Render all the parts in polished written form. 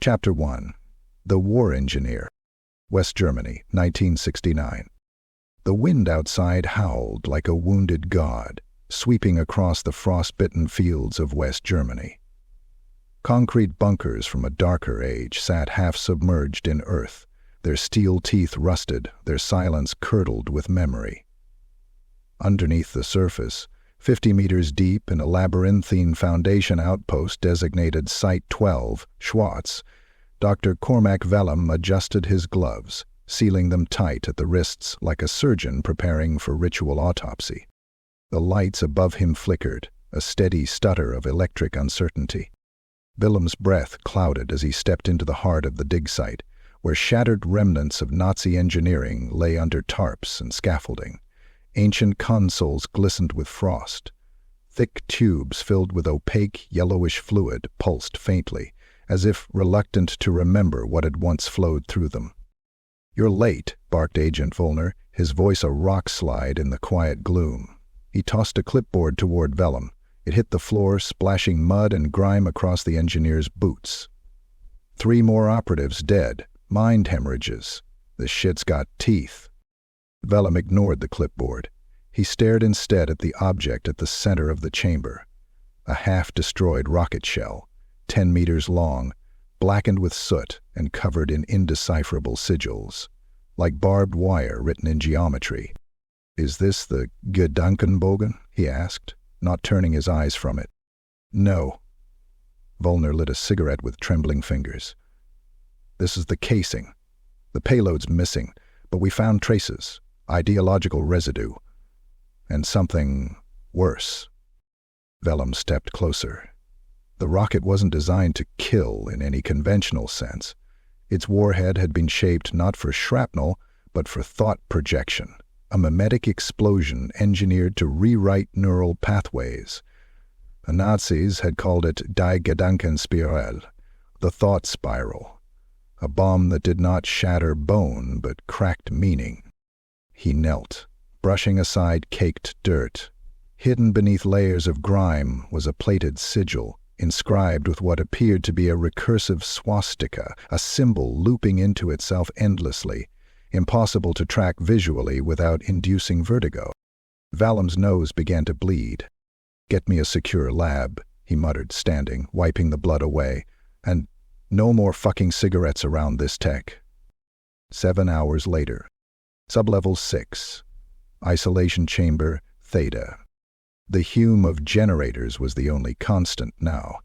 Chapter 1. The War Engineer. West Germany, 1969. The wind outside howled like a wounded god, sweeping across the frost-bitten fields of West Germany. Concrete bunkers from a darker age sat half-submerged in earth, their steel teeth rusted, their silence curdled with memory. Underneath the surface, 50 meters deep in a labyrinthine foundation outpost designated Site 12, Schwarz, Dr. Cormac Vellum adjusted his gloves, sealing them tight at the wrists like a surgeon preparing for ritual autopsy. The lights above him flickered, a steady stutter of electric uncertainty. Vellum's breath clouded as he stepped into the heart of the dig site, where shattered remnants of Nazi engineering lay under tarps and scaffolding. Ancient consoles glistened with frost. Thick tubes filled with opaque, yellowish fluid pulsed faintly, as if reluctant to remember what had once flowed through them. "You're late," barked Agent Vollner, his voice a rock slide in the quiet gloom. He tossed a clipboard toward Vellum. It hit the floor, splashing mud and grime across the engineer's boots. 3 more operatives dead. Mind hemorrhages. This shit's got teeth. Vellum ignored the clipboard. He stared instead at the object at the center of the chamber. A half-destroyed rocket shell, 10 meters long, blackened with soot and covered in indecipherable sigils, like barbed wire written in geometry. "Is this the Gedankenbogen?" he asked, not turning his eyes from it. "No." Vollner lit a cigarette with trembling fingers. "This is the casing. The payload's missing, but we found traces. Ideological residue. And something worse." Vellum stepped closer. The rocket wasn't designed to kill in any conventional sense. Its warhead had been shaped not for shrapnel, but for thought projection, a memetic explosion engineered to rewrite neural pathways. The Nazis had called it Die Gedankenspirale, the thought spiral, a bomb that did not shatter bone but cracked meaning. He knelt, brushing aside caked dirt. Hidden beneath layers of grime was a plated sigil, inscribed with what appeared to be a recursive swastika, a symbol looping into itself endlessly, impossible to track visually without inducing vertigo. Vellum's nose began to bleed. "Get me a secure lab," he muttered, standing, wiping the blood away. "And no more fucking cigarettes around this tech." 7 hours later. Sublevel 6. Isolation chamber, Theta. The hum of generators was the only constant now.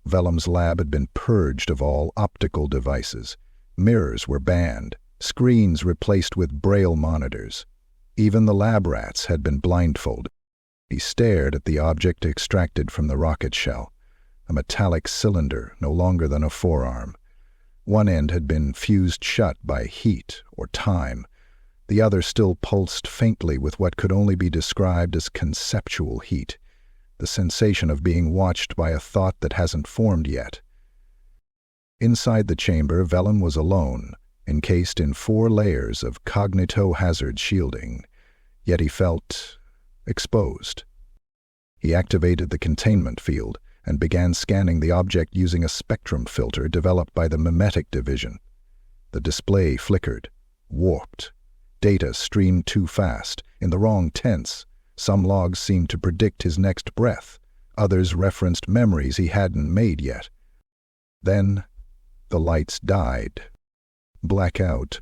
Vellum's lab had been purged of all optical devices. Mirrors were banned, screens replaced with braille monitors. Even the lab rats had been blindfolded. He stared at the object extracted from the rocket shell, a metallic cylinder no longer than a forearm. One end had been fused shut by heat or time. The other still pulsed faintly with what could only be described as conceptual heat, the sensation of being watched by a thought that hasn't formed yet. Inside the chamber, Vellum was alone, encased in 4 layers of Cognitohazard shielding, yet he felt exposed. He activated the containment field and began scanning the object using a spectrum filter developed by the memetic division. The display flickered, warped. Data streamed too fast, in the wrong tense. Some logs seemed to predict his next breath. Others referenced memories he hadn't made yet. Then the lights died. Blackout.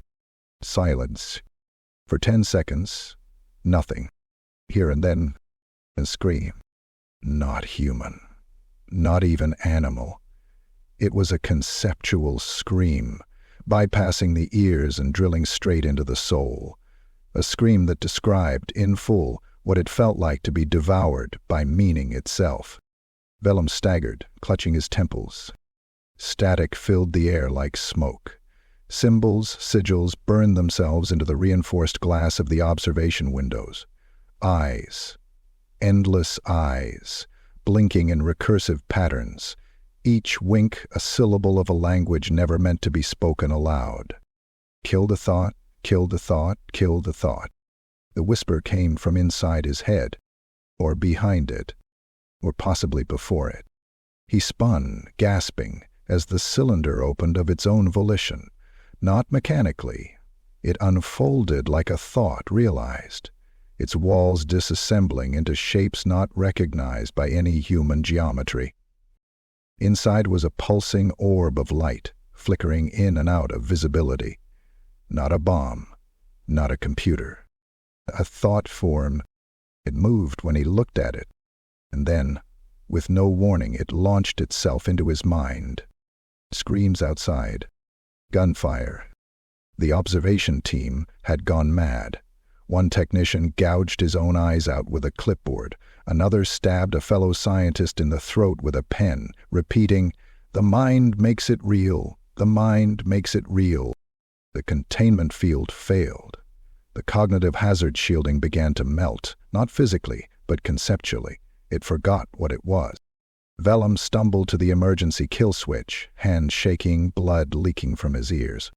Silence. For 10 seconds, nothing. Here and then, a scream. Not human. Not even animal. It was a conceptual scream, bypassing the ears and drilling straight into the soul. A scream that described, in full, what it felt like to be devoured by meaning itself. Vellum staggered, clutching his temples. Static filled the air like smoke. Symbols, sigils burned themselves into the reinforced glass of the observation windows. Eyes. Endless eyes, blinking in recursive patterns. Each wink a syllable of a language never meant to be spoken aloud. Kill the thought, kill the thought, kill the thought. The whisper came from inside his head, or behind it, or possibly before it. He spun, gasping, as the cylinder opened of its own volition, not mechanically. It unfolded like a thought realized, its walls disassembling into shapes not recognized by any human geometry. Inside was a pulsing orb of light, flickering in and out of visibility. Not a bomb, not a computer. A thought form. It moved when he looked at it, and then, with no warning, it launched itself into his mind. Screams outside. Gunfire. The observation team had gone mad. One technician gouged his own eyes out with a clipboard. Another stabbed a fellow scientist in the throat with a pen, repeating, "The mind makes it real. The mind makes it real." The containment field failed. The cognitive hazard shielding began to melt, not physically, but conceptually. It forgot what it was. Vellum stumbled to the emergency kill switch, hands shaking, blood leaking from his ears.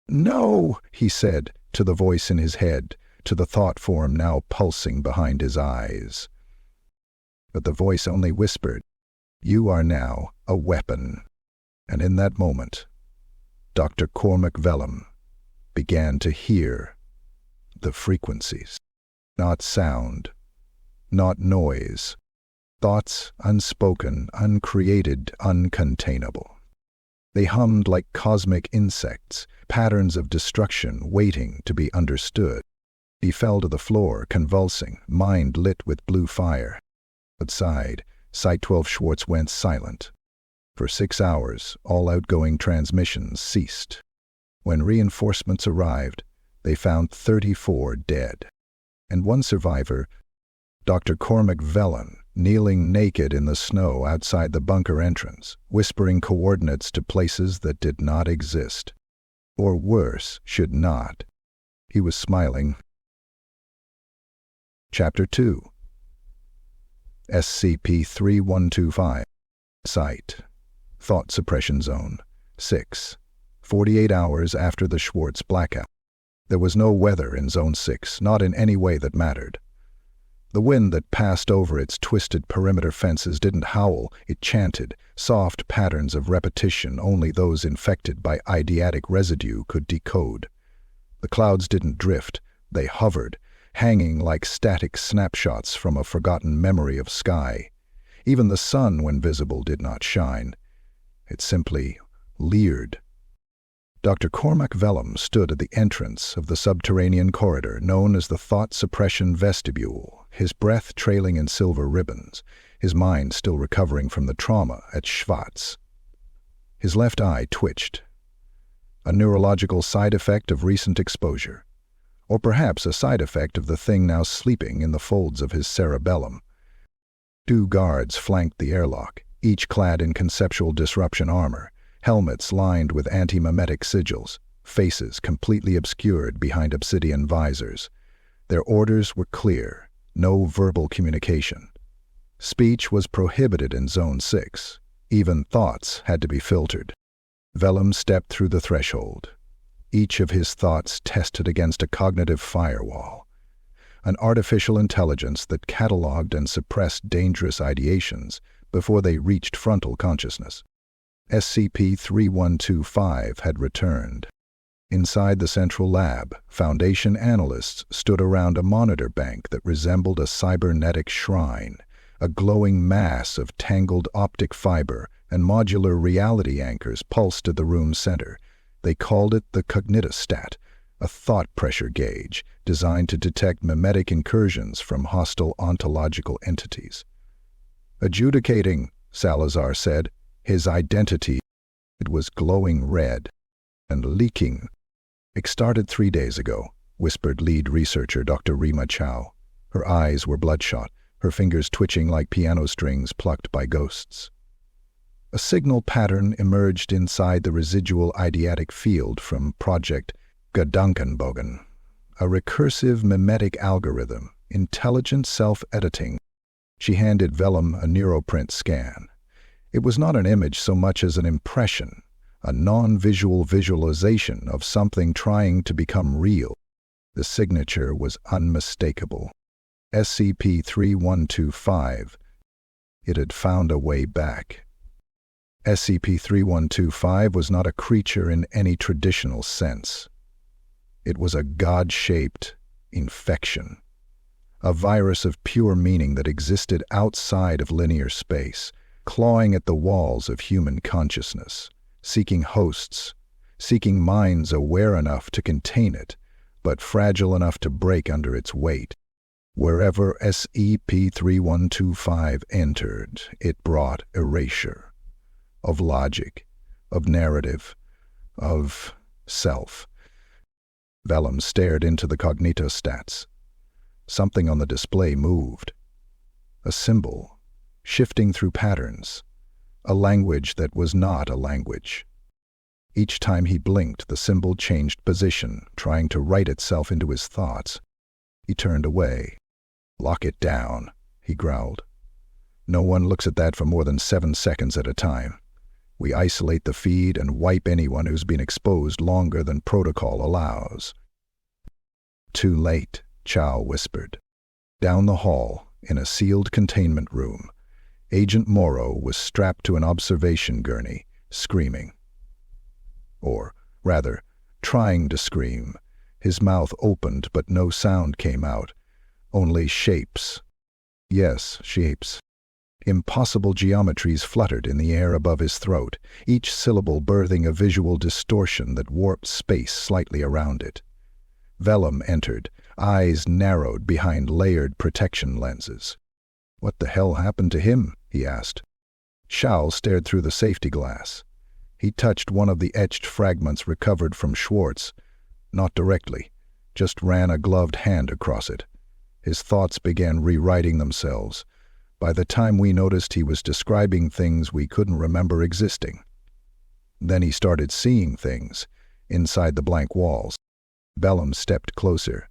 "No," he said, to the voice in his head, to the thought form now pulsing behind his eyes. But the voice only whispered, "You are now a weapon." And in that moment, Dr. Cormac Vellum began to hear the frequencies. Not sound, not noise. Thoughts unspoken, uncreated, uncontainable. They hummed like cosmic insects, patterns of destruction waiting to be understood. He fell to the floor, convulsing, mind lit with blue fire. Outside, Site 12 Schwartz went silent. For 6 hours, all outgoing transmissions ceased. When reinforcements arrived, they found 34 dead. And one survivor, Dr. Cormac Vellum, kneeling naked in the snow outside the bunker entrance, whispering coordinates to places that did not exist. Or worse, should not. He was smiling. Chapter 2. SCP-3125. Site. Thought Suppression Zone. 6. 48 hours after the Schwartz blackout. There was no weather in Zone 6, not in any way that mattered. The wind that passed over its twisted perimeter fences didn't howl, it chanted, soft patterns of repetition only those infected by eidetic residue could decode. The clouds didn't drift, they hovered, hanging like static snapshots from a forgotten memory of sky. Even the sun, when visible, did not shine. It simply leered. Dr. Cormac Vellum stood at the entrance of the subterranean corridor known as the Thought Suppression Vestibule, his breath trailing in silver ribbons, his mind still recovering from the trauma at Schwartz. His left eye twitched. A neurological side effect of recent exposure, or perhaps a side effect of the thing now sleeping in the folds of his cerebellum. 2 guards flanked the airlock, each clad in conceptual disruption armor, helmets lined with anti-memetic sigils, faces completely obscured behind obsidian visors. Their orders were clear, no verbal communication. Speech was prohibited in Zone 6. Even thoughts had to be filtered. Vellum stepped through the threshold. Each of his thoughts tested against a cognitive firewall, an artificial intelligence that cataloged and suppressed dangerous ideations before they reached frontal consciousness. SCP-3125 had returned. Inside the central lab, Foundation analysts stood around a monitor bank that resembled a cybernetic shrine, a glowing mass of tangled optic fiber and modular reality anchors pulsed at the room's center. They called it the Cognitostat, a thought pressure gauge designed to detect memetic incursions from hostile ontological entities. "Adjudicating," Salazar said, his identity. It was glowing red and leaking. "It started 3 days ago," whispered lead researcher Dr. Rima Chow. Her eyes were bloodshot, her fingers twitching like piano strings plucked by ghosts. A signal pattern emerged inside the residual eidetic field from Project Gedankenbogen, a recursive memetic algorithm, intelligent self-editing. She handed Vellum a neuroprint scan. It was not an image so much as an impression, a non-visual visualization of something trying to become real. The signature was unmistakable. SCP-3125. It had found a way back. SCP-3125 was not a creature in any traditional sense. It was a God-shaped infection, a virus of pure meaning that existed outside of linear space, clawing at the walls of human consciousness, seeking hosts, seeking minds aware enough to contain it, but fragile enough to break under its weight. Wherever SCP-3125 entered, it brought erasure of logic, of narrative, of self. Vellum stared into the cognitostats. Something on the display moved. A symbol, shifting through patterns. A language that was not a language. Each time he blinked, the symbol changed position, trying to write itself into his thoughts. He turned away. "Lock it down," he growled. "No one looks at that for more than 7 seconds at a time. We isolate the feed and wipe anyone who's been exposed longer than protocol allows." "Too late," Chow whispered. Down the hall, in a sealed containment room, Agent Morrow was strapped to an observation gurney, screaming. Or, rather, trying to scream. His mouth opened, but no sound came out. Only shapes. Yes, shapes. Impossible geometries fluttered in the air above his throat, each syllable birthing a visual distortion that warped space slightly around it. Vellum entered, eyes narrowed behind layered protection lenses. "What the hell happened to him?" he asked. Shao stared through the safety glass. He touched one of the etched fragments recovered from Schwartz. Not directly, just ran a gloved hand across it. His thoughts began rewriting themselves. By the time we noticed, he was describing things we couldn't remember existing. Then he started seeing things, inside the blank walls. Vellum stepped closer.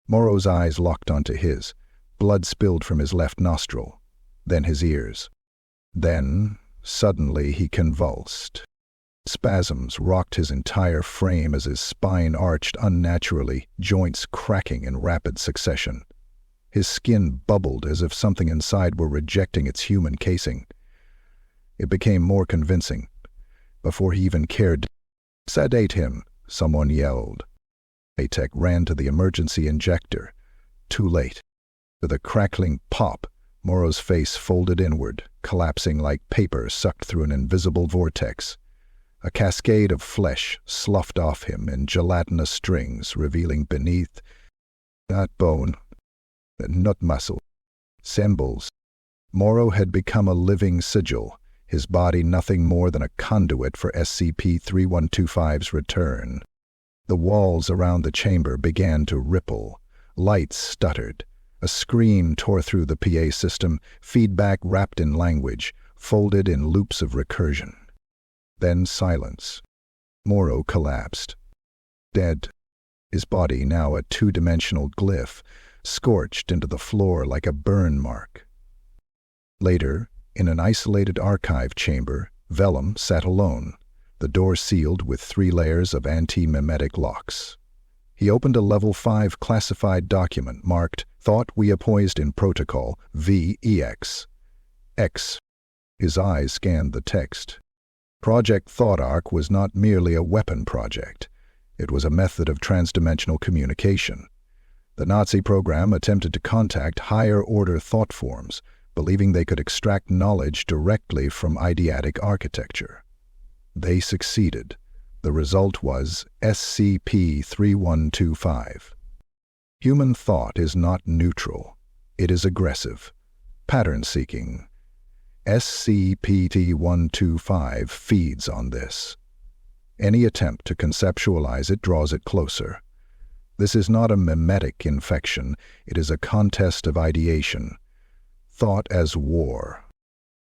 Morrow's eyes locked onto his. Blood spilled from his left nostril, then his ears. Then, suddenly, he convulsed. Spasms rocked his entire frame as his spine arched unnaturally, joints cracking in rapid succession. His skin bubbled as if something inside were rejecting its human casing. It became more convincing. Before he even cared, "Sedate him," someone yelled. A-Tech ran to the emergency injector. Too late. With a crackling pop, Morrow's face folded inward, collapsing like paper sucked through an invisible vortex. A cascade of flesh sloughed off him in gelatinous strings, revealing beneath not bone, not muscle, symbols. Morrow had become a living sigil, his body nothing more than a conduit for SCP-3125's return. The walls around the chamber began to ripple. Lights stuttered. A scream tore through the PA system, feedback wrapped in language, folded in loops of recursion. Then silence. Morrow collapsed. Dead. His body now a two-dimensional glyph, scorched into the floor like a burn mark. Later, in an isolated archive chamber, Vellum sat alone, the door sealed with 3 layers of anti-memetic locks. He opened a Level 5 classified document marked Thought Weaponized in Protocol VEX. X. His eyes scanned the text. Project Thought Arc was not merely a weapon project. It was a method of transdimensional communication. The Nazi program attempted to contact higher-order thought forms, believing they could extract knowledge directly from eidetic architecture. They succeeded. The result was SCP-3125. Human thought is not neutral. It is aggressive, pattern-seeking. SCP-3125 feeds on this. Any attempt to conceptualize it draws it closer. This is not a memetic infection. It is a contest of ideation. Thought as war.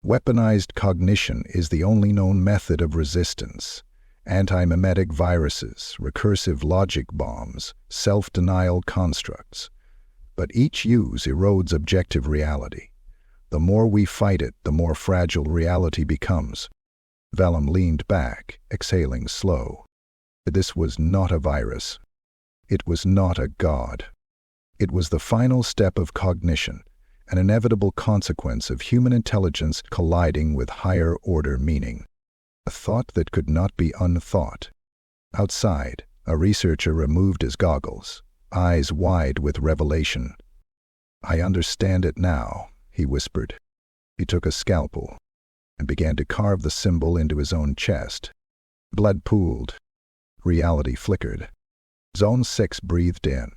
Weaponized cognition is the only known method of resistance. Anti-memetic viruses, recursive logic bombs, self-denial constructs. But each use erodes objective reality. The more we fight it, the more fragile reality becomes. Vellum leaned back, exhaling slow. This was not a virus. It was not a god. It was the final step of cognition, an inevitable consequence of human intelligence colliding with higher-order meaning. A thought that could not be unthought. Outside, a researcher removed his goggles, eyes wide with revelation. "I understand it now," he whispered. He took a scalpel and began to carve the symbol into his own chest. Blood pooled. Reality flickered. Zone 6 breathed in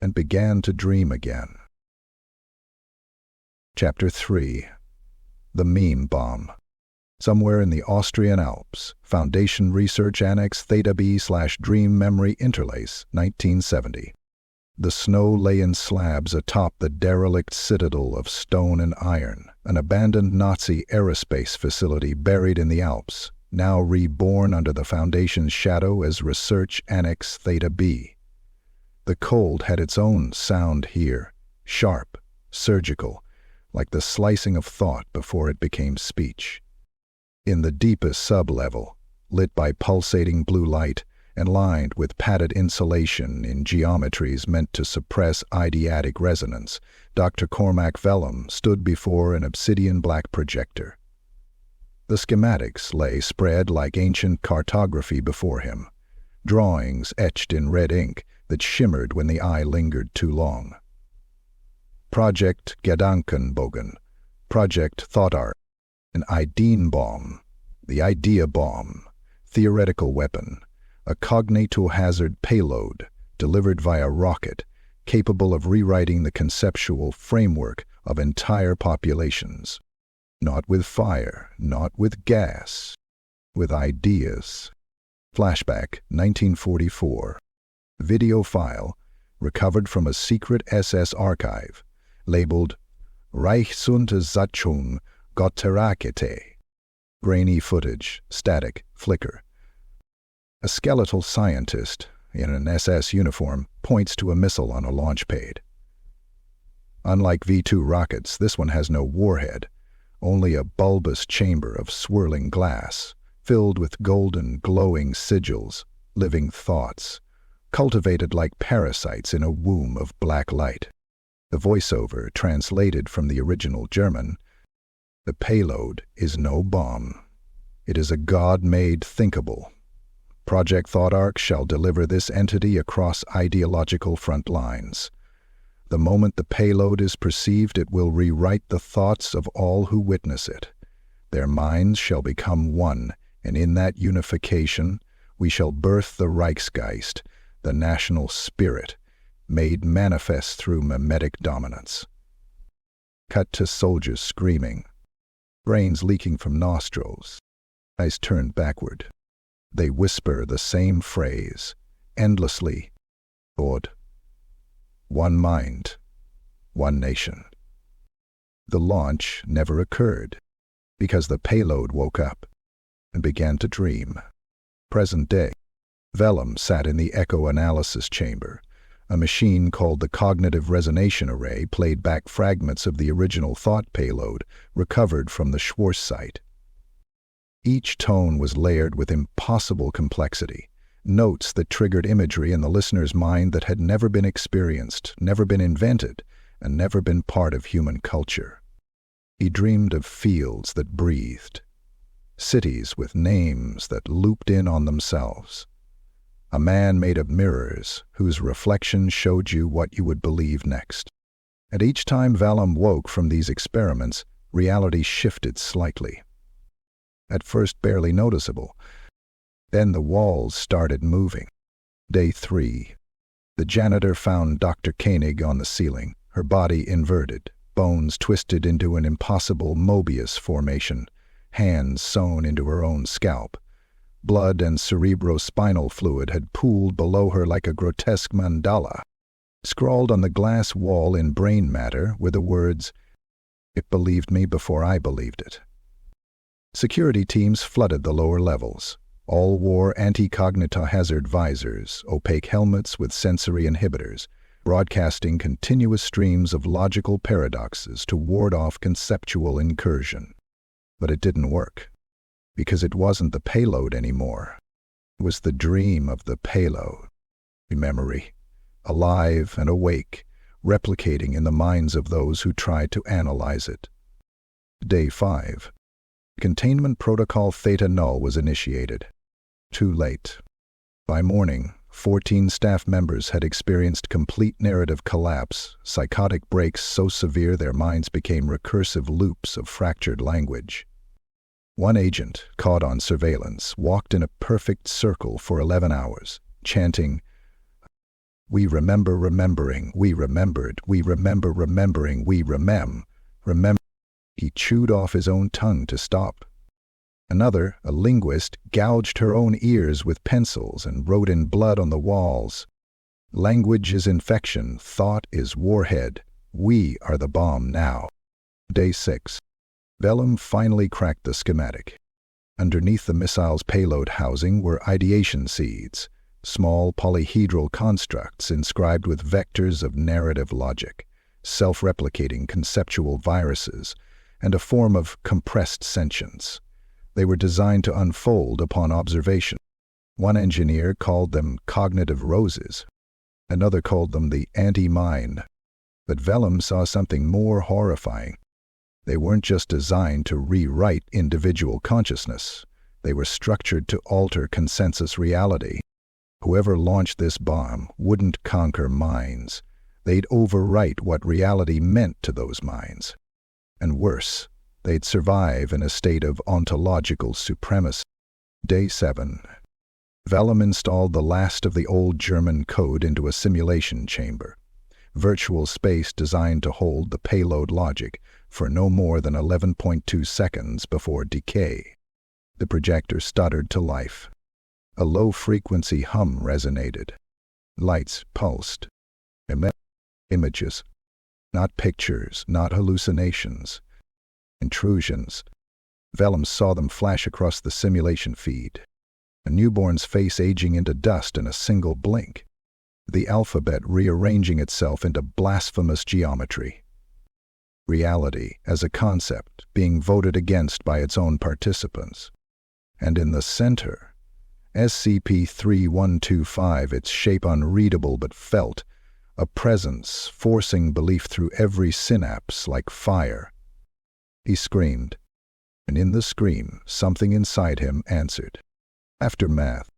and began to dream again. Chapter 3. The Meme Bomb. Somewhere in the Austrian Alps, Foundation Research Annex Theta B/Dream Memory Interlace, 1970. The snow lay in slabs atop the derelict citadel of stone and iron, an abandoned Nazi aerospace facility buried in the Alps, now reborn under the Foundation's shadow as Research Annex Theta B. The cold had its own sound here, sharp, surgical, like the slicing of thought before it became speech. In the deepest sub-level, lit by pulsating blue light and lined with padded insulation in geometries meant to suppress eidetic resonance, Dr. Cormac Vellum stood before an obsidian-black projector. The schematics lay spread like ancient cartography before him, drawings etched in red ink that shimmered when the eye lingered too long. Project Gedankenbogen, Project Thought Art, an Ideenbomb, the idea bomb, theoretical weapon, a Cognitohazard payload delivered via rocket, capable of rewriting the conceptual framework of entire populations. Not with fire, not with gas, with ideas. Flashback, 1944. Video file recovered from a secret SS archive, labeled Reichsuntersuchung Gotterakete. Grainy footage, static, flicker. A skeletal scientist in an SS uniform points to a missile on a launch pad. Unlike V2 rockets, this one has no warhead, only a bulbous chamber of swirling glass, filled with golden, glowing sigils, living thoughts, cultivated like parasites in a womb of black light. The voiceover, translated from the original German, "The payload is no bomb. It is a God-made thinkable. Project Thought Arc shall deliver this entity across ideological front lines. The moment the payload is perceived, it will rewrite the thoughts of all who witness it. Their minds shall become one, and in that unification we shall birth the Reichsgeist, the national spirit, made manifest through memetic dominance." Cut to soldiers screaming, brains leaking from nostrils, eyes turned backward. They whisper the same phrase, endlessly, God. One mind, one nation. The launch never occurred, because the payload woke up and began to dream. Present day, Vellum sat in the echo analysis chamber. A machine called the Cognitive Resonance Array played back fragments of the original thought payload recovered from the Schwarz site. Each tone was layered with impossible complexity, notes that triggered imagery in the listener's mind that had never been experienced, never been invented, and never been part of human culture. He dreamed of fields that breathed, cities with names that looped in on themselves, a man made of mirrors whose reflection showed you what you would believe next. And each time Vellum woke from these experiments, reality shifted slightly. At first barely noticeable. Then the walls started moving. Day 3. The janitor found Dr. Koenig on the ceiling, her body inverted, bones twisted into an impossible Mobius formation, hands sewn into her own scalp. Blood and cerebrospinal fluid had pooled below her like a grotesque mandala. Scrawled on the glass wall in brain matter were the words, "It believed me before I believed it." Security teams flooded the lower levels. All wore anti-Cognitohazard visors, opaque helmets with sensory inhibitors, broadcasting continuous streams of logical paradoxes to ward off conceptual incursion. But it didn't work, because it wasn't the payload anymore. It was the dream of the payload. Memory, alive and awake, replicating in the minds of those who tried to analyze it. Day 5. Containment Protocol Theta Null was initiated. Too late. By morning, 14 staff members had experienced complete narrative collapse, psychotic breaks so severe their minds became recursive loops of fractured language. One agent, caught on surveillance, walked in a perfect circle for 11 hours, chanting, "We remember remembering, we remembered, we remember remembering, we remember." He chewed off his own tongue to stop. Another, a linguist, gouged her own ears with pencils and wrote in blood on the walls, "Language is infection, thought is warhead, we are the bomb now." Day 6. Vellum finally cracked the schematic. Underneath the missile's payload housing were ideation seeds, small polyhedral constructs inscribed with vectors of narrative logic, self-replicating conceptual viruses, and a form of compressed sentience. They were designed to unfold upon observation. One engineer called them cognitive roses. Another called them the anti-mind. But Vellum saw something more horrifying. They weren't just designed to rewrite individual consciousness. They were structured to alter consensus reality. Whoever launched this bomb wouldn't conquer minds. They'd overwrite what reality meant to those minds. And worse, they'd survive in a state of ontological supremacy. Day 7. Vellum installed the last of the old German code into a simulation chamber, virtual space designed to hold the payload logic for no more than 11.2 seconds before decay. The projector stuttered to life. A low-frequency hum resonated. Lights pulsed. Images. Not pictures, not hallucinations. Intrusions. Vellum saw them flash across the simulation feed. A newborn's face aging into dust in a single blink. The alphabet rearranging itself into blasphemous geometry. Reality, as a concept, being voted against by its own participants. And in the center, SCP-3125, its shape unreadable but felt, a presence forcing belief through every synapse like fire. He screamed, and in the scream, something inside him answered. Aftermath.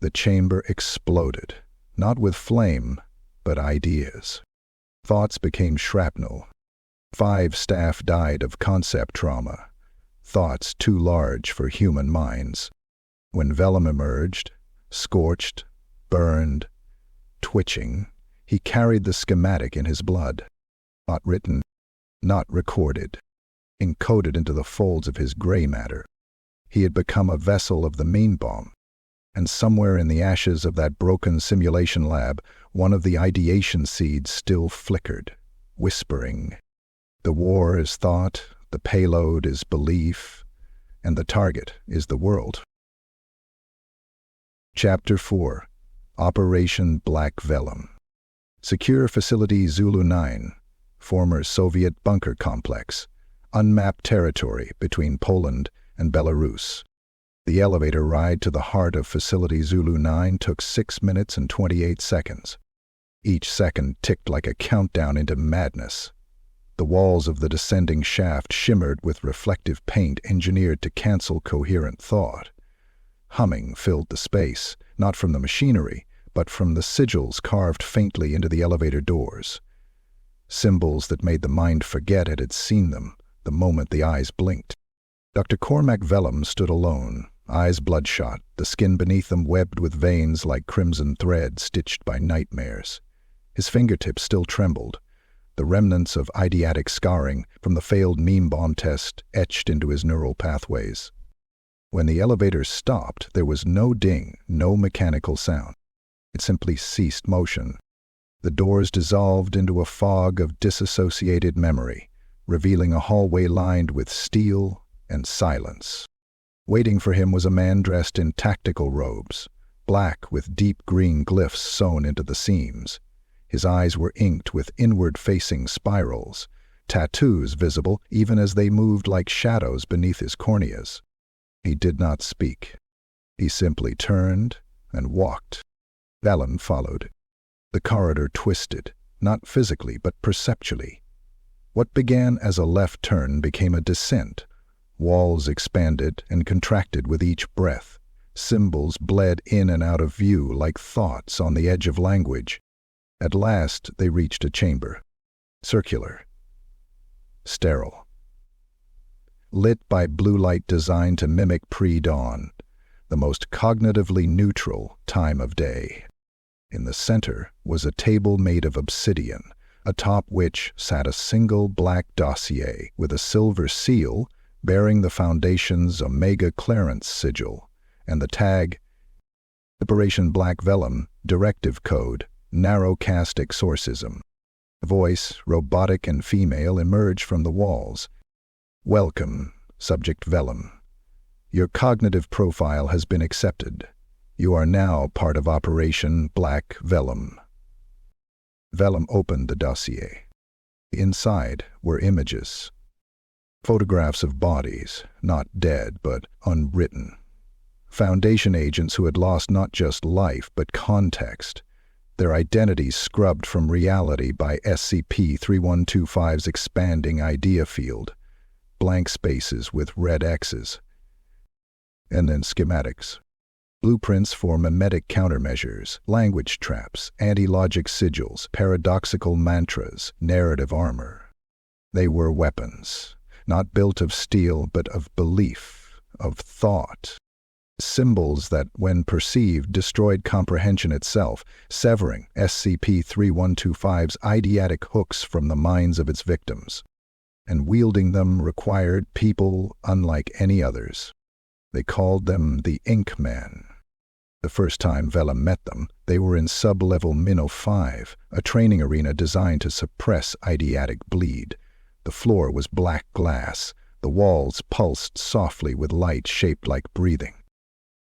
The chamber exploded, not with flame, but ideas. Thoughts became shrapnel. 5 staff died of concept trauma, thoughts too large for human minds. When Vellum emerged, scorched, burned, twitching, he carried the schematic in his blood. Not written, not recorded, encoded into the folds of his gray matter. He had become a vessel of the main bomb, and somewhere in the ashes of that broken simulation lab, one of the ideation seeds still flickered, whispering, "The war is thought, the payload is belief, and the target is the world." Chapter 4. Operation Black Vellum. Secure Facility Zulu 9, former Soviet bunker complex, unmapped territory between Poland and Belarus. The elevator ride to the heart of Facility Zulu 9 took 6 minutes and 28 seconds. Each second ticked like a countdown into madness. The walls of the descending shaft shimmered with reflective paint engineered to cancel coherent thought. Humming filled the space, not from the machinery, but from the sigils carved faintly into the elevator doors. Symbols that made the mind forget it had seen them the moment the eyes blinked. Dr. Cormac Vellum stood alone, eyes bloodshot, the skin beneath them webbed with veins like crimson thread stitched by nightmares. His fingertips still trembled, the remnants of eidetic scarring from the failed meme bomb test etched into his neural pathways. When the elevator stopped, there was no ding, no mechanical sound. It simply ceased motion. The doors dissolved into a fog of disassociated memory, revealing a hallway lined with steel and silence. Waiting for him was a man dressed in tactical robes, black with deep green glyphs sewn into the seams. His eyes were inked with inward-facing spirals, tattoos visible even as they moved like shadows beneath his corneas. He did not speak. He simply turned and walked. Vellum followed. The corridor twisted, not physically but perceptually. What began as a left turn became a descent. Walls expanded and contracted with each breath. Symbols bled in and out of view like thoughts on the edge of language. At last they reached a chamber. Circular. Sterile. Lit by blue light designed to mimic pre-dawn, the most cognitively neutral time of day. In the center was a table made of obsidian, atop which sat a single black dossier with a silver seal bearing the Foundation's Omega clearance sigil and the tag Operation Black Vellum Directive Code Narrowcast Exorcism. A voice, robotic and female, emerged from the walls. "Welcome, Subject Vellum. Your cognitive profile has been accepted. You are now part of Operation Black Vellum." Vellum opened the dossier. Inside were images. Photographs of bodies, not dead but unwritten. Foundation agents who had lost not just life but context. Their identities scrubbed from reality by SCP-3125's expanding idea field. Blank spaces with red X's. And then schematics. Blueprints for memetic countermeasures, language traps, anti-logic sigils, paradoxical mantras, narrative armor. They were weapons, not built of steel but of belief, of thought. Symbols that, when perceived, destroyed comprehension itself, severing SCP-3125's eidetic hooks from the minds of its victims. And wielding them required people unlike any others. They called them the Ink Men. The first time Vellum met them, they were in sub-level Minnow 5, a training arena designed to suppress eidetic bleed. The floor was black glass. The walls pulsed softly with light shaped like breathing.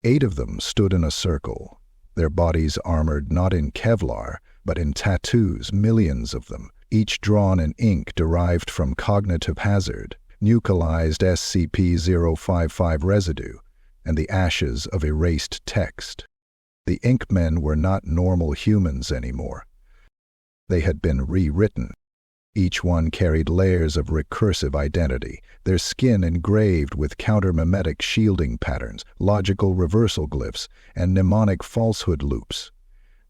8 of them stood in a circle, their bodies armored not in Kevlar, but in tattoos, millions of them, each drawn in ink derived from Cognitohazard, nucleized SCP-055 residue, and the ashes of erased text. The Ink Men were not normal humans anymore. They had been rewritten. Each one carried layers of recursive identity, their skin engraved with counter-memetic shielding patterns, logical reversal glyphs, and mnemonic falsehood loops.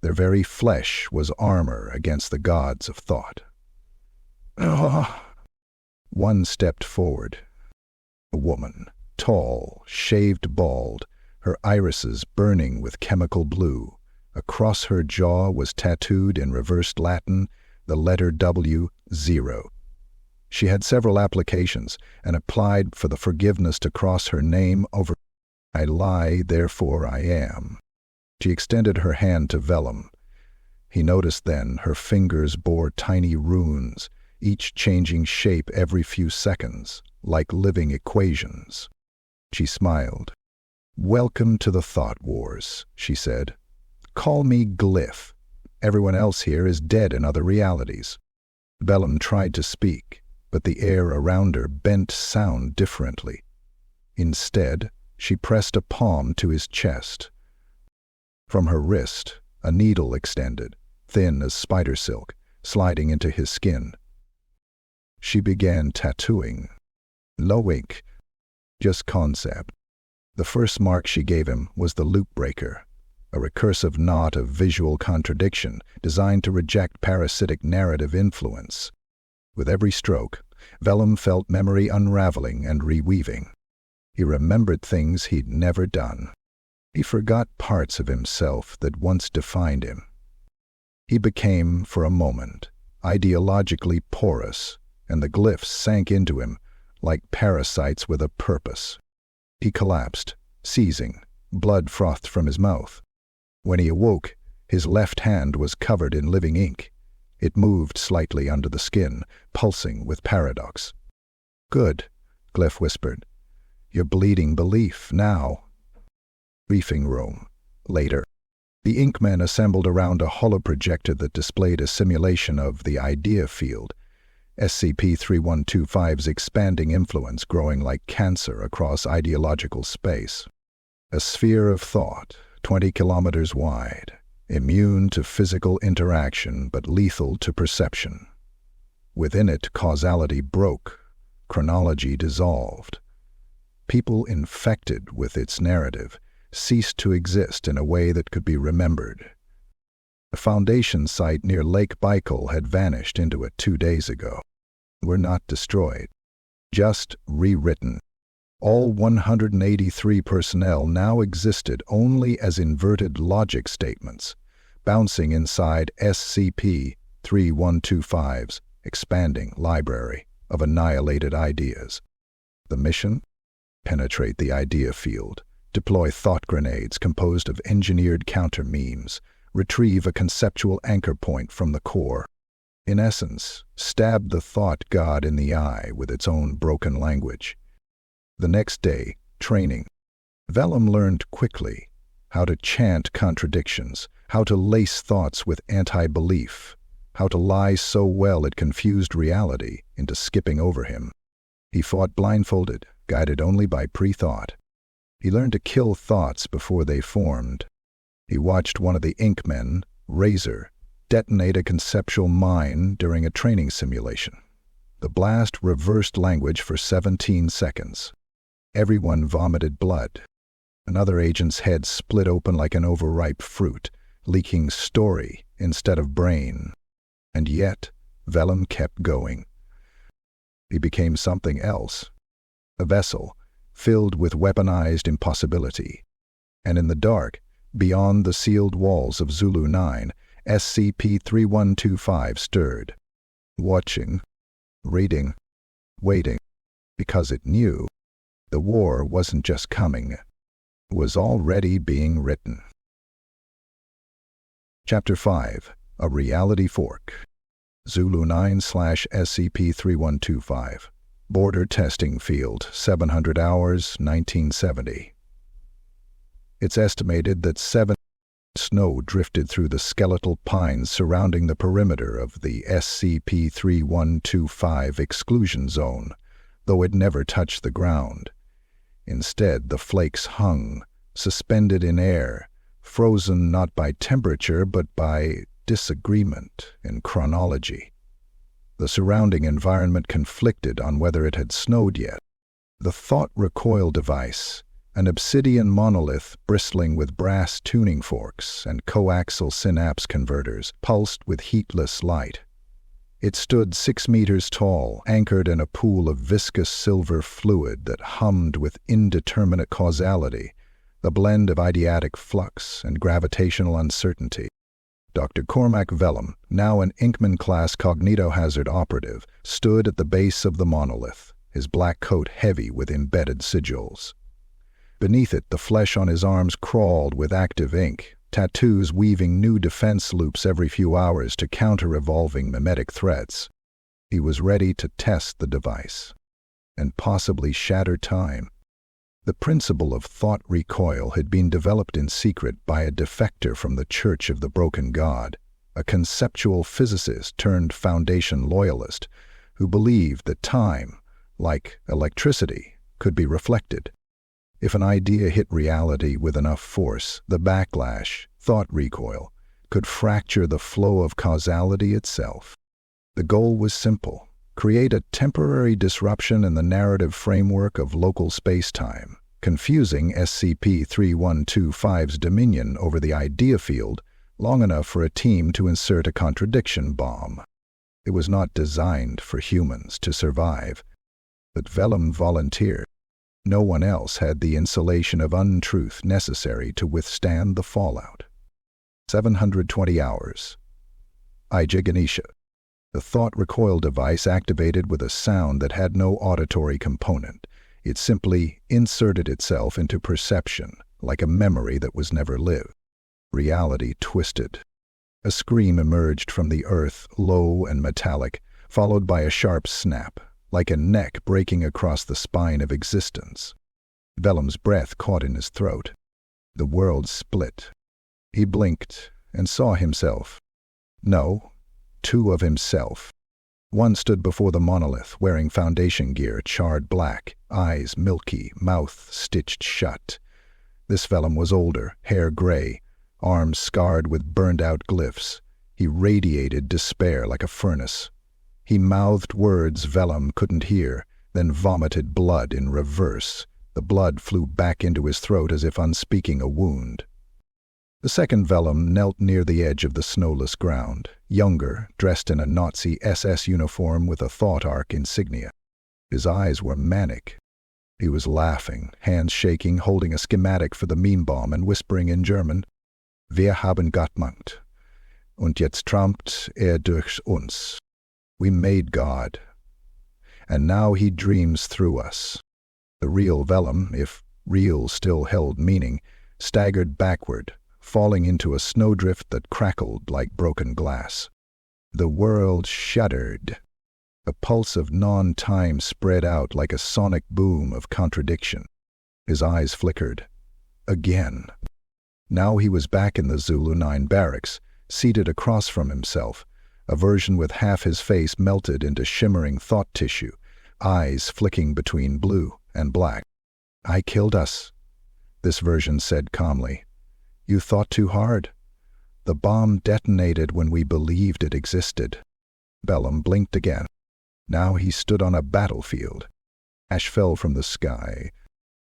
Their very flesh was armor against the gods of thought. One stepped forward. A woman, tall, shaved bald, her irises burning with chemical blue. Across her jaw was tattooed in reversed Latin the letter W, 0. She had several applications and applied for the forgiveness to cross her name over "I lie, therefore I am." She extended her hand to Vellum. He noticed then her fingers bore tiny runes, each changing shape every few seconds, like living equations. She smiled. "Welcome to the Thought Wars," she said. "Call me Glyph. Everyone else here is dead in other realities." Vellum tried to speak, but the air around her bent sound differently. Instead, she pressed a palm to his chest. From her wrist, a needle extended, thin as spider silk, sliding into his skin. She began tattooing. No ink, just concept. The first mark she gave him was the loop breaker, a recursive knot of visual contradiction designed to reject parasitic narrative influence. With every stroke, Vellum felt memory unraveling and reweaving. He remembered things he'd never done. He forgot parts of himself that once defined him. He became, for a moment, ideologically porous, and the glyphs sank into him like parasites with a purpose. He collapsed, seizing, blood frothed from his mouth. When he awoke, his left hand was covered in living ink. It moved slightly under the skin, pulsing with paradox. "Good," Glyph whispered. "You're bleeding belief now." Briefing room. Later. The Inkmen assembled around a holoprojector that displayed a simulation of the idea field, SCP-3125's expanding influence growing like cancer across ideological space. A sphere of thought, 20 kilometers wide, immune to physical interaction but lethal to perception. Within it, causality broke, chronology dissolved. People infected with its narrative ceased to exist in a way that could be remembered. The Foundation site near Lake Baikal had vanished into it 2 days ago. Were not destroyed, just rewritten. All 183 personnel now existed only as inverted logic statements, bouncing inside SCP-3125's expanding library of annihilated ideas. The mission? Penetrate the idea field, deploy thought grenades composed of engineered counter-memes, retrieve a conceptual anchor point from the core. In essence, stab the thought god in the eye with its own broken language. The next day, training. Vellum learned quickly how to chant contradictions, how to lace thoughts with anti-belief, how to lie so well it confused reality into skipping over him. He fought blindfolded, guided only by pre-thought. He learned to kill thoughts before they formed. He watched one of the ink men, Razor, detonate a conceptual mine during a training simulation. The blast reversed language for 17 seconds. Everyone vomited blood. Another agent's head split open like an overripe fruit, leaking story instead of brain. And yet, Vellum kept going. He became something else. A vessel filled with weaponized impossibility. And in the dark, beyond the sealed walls of Zulu 9, SCP-3125 stirred. Watching, reading, waiting, because it knew the war wasn't just coming, it was already being written. Chapter 5. A Reality Fork. Zulu 9/SCP-3125. Border Testing Field, 700 hours, 1970. It's estimated that 7 snow drifted through the skeletal pines surrounding the perimeter of the SCP-3125 exclusion zone, though it never touched the ground. Instead, the flakes hung, suspended in air, frozen not by temperature but by disagreement in chronology. The surrounding environment conflicted on whether it had snowed yet. The thought recoil device, an obsidian monolith bristling with brass tuning forks and coaxial synapse converters, pulsed with heatless light. It stood 6 meters tall, anchored in a pool of viscous silver fluid that hummed with indeterminate causality, the blend of eidetic flux and gravitational uncertainty. Dr. Cormac Vellum, now an Inkman-class Cognitohazard operative, stood at the base of the monolith, his black coat heavy with embedded sigils. Beneath it, the flesh on his arms crawled with active ink, tattoos weaving new defense loops every few hours to counter evolving memetic threats. He was ready to test the device, and possibly shatter time. The principle of thought recoil had been developed in secret by a defector from the Church of the Broken God, a conceptual physicist turned Foundation loyalist who believed that time, like electricity, could be reflected. If an idea hit reality with enough force, the backlash, thought recoil, could fracture the flow of causality itself. The goal was simple: create a temporary disruption in the narrative framework of local space-time, confusing SCP-3125's dominion over the idea field long enough for a team to insert a contradiction bomb. It was not designed for humans to survive, but Vellum volunteered. No one else had the insulation of untruth necessary to withstand the fallout. 720 hours. Ganesha. The thought recoil device activated with a sound that had no auditory component. It simply inserted itself into perception, like a memory that was never lived. Reality twisted. A scream emerged from the earth, low and metallic, followed by a sharp snap, like a neck breaking across the spine of existence. Vellum's breath caught in his throat. The world split. He blinked and saw himself. No, 2 of himself. One stood before the monolith, wearing Foundation gear, charred black, eyes milky, mouth stitched shut. This Vellum was older, hair gray, arms scarred with burned-out glyphs. He radiated despair like a furnace. He mouthed words Vellum couldn't hear, then vomited blood in reverse. The blood flew back into his throat as if unspeaking a wound. The second Vellum knelt near the edge of the snowless ground, younger, dressed in a Nazi SS uniform with a thought arc insignia. His eyes were manic. He was laughing, hands shaking, holding a schematic for the meme bomb and whispering in German, "Wir haben gemacht. Und jetzt trampt durch uns." We made God. And now he dreams through us. The real Vellum, if real still held meaning, staggered backward, falling into a snowdrift that crackled like broken glass. The world shuddered. A pulse of non-time spread out like a sonic boom of contradiction. His eyes flickered. Again. Now he was back in the Zulu 9 barracks, seated across from himself, a version with half his face melted into shimmering thought tissue, eyes flicking between blue and black. "I killed us," this version said calmly. "You thought too hard. The bomb detonated when we believed it existed." Vellum blinked again. Now he stood on a battlefield. Ash fell from the sky.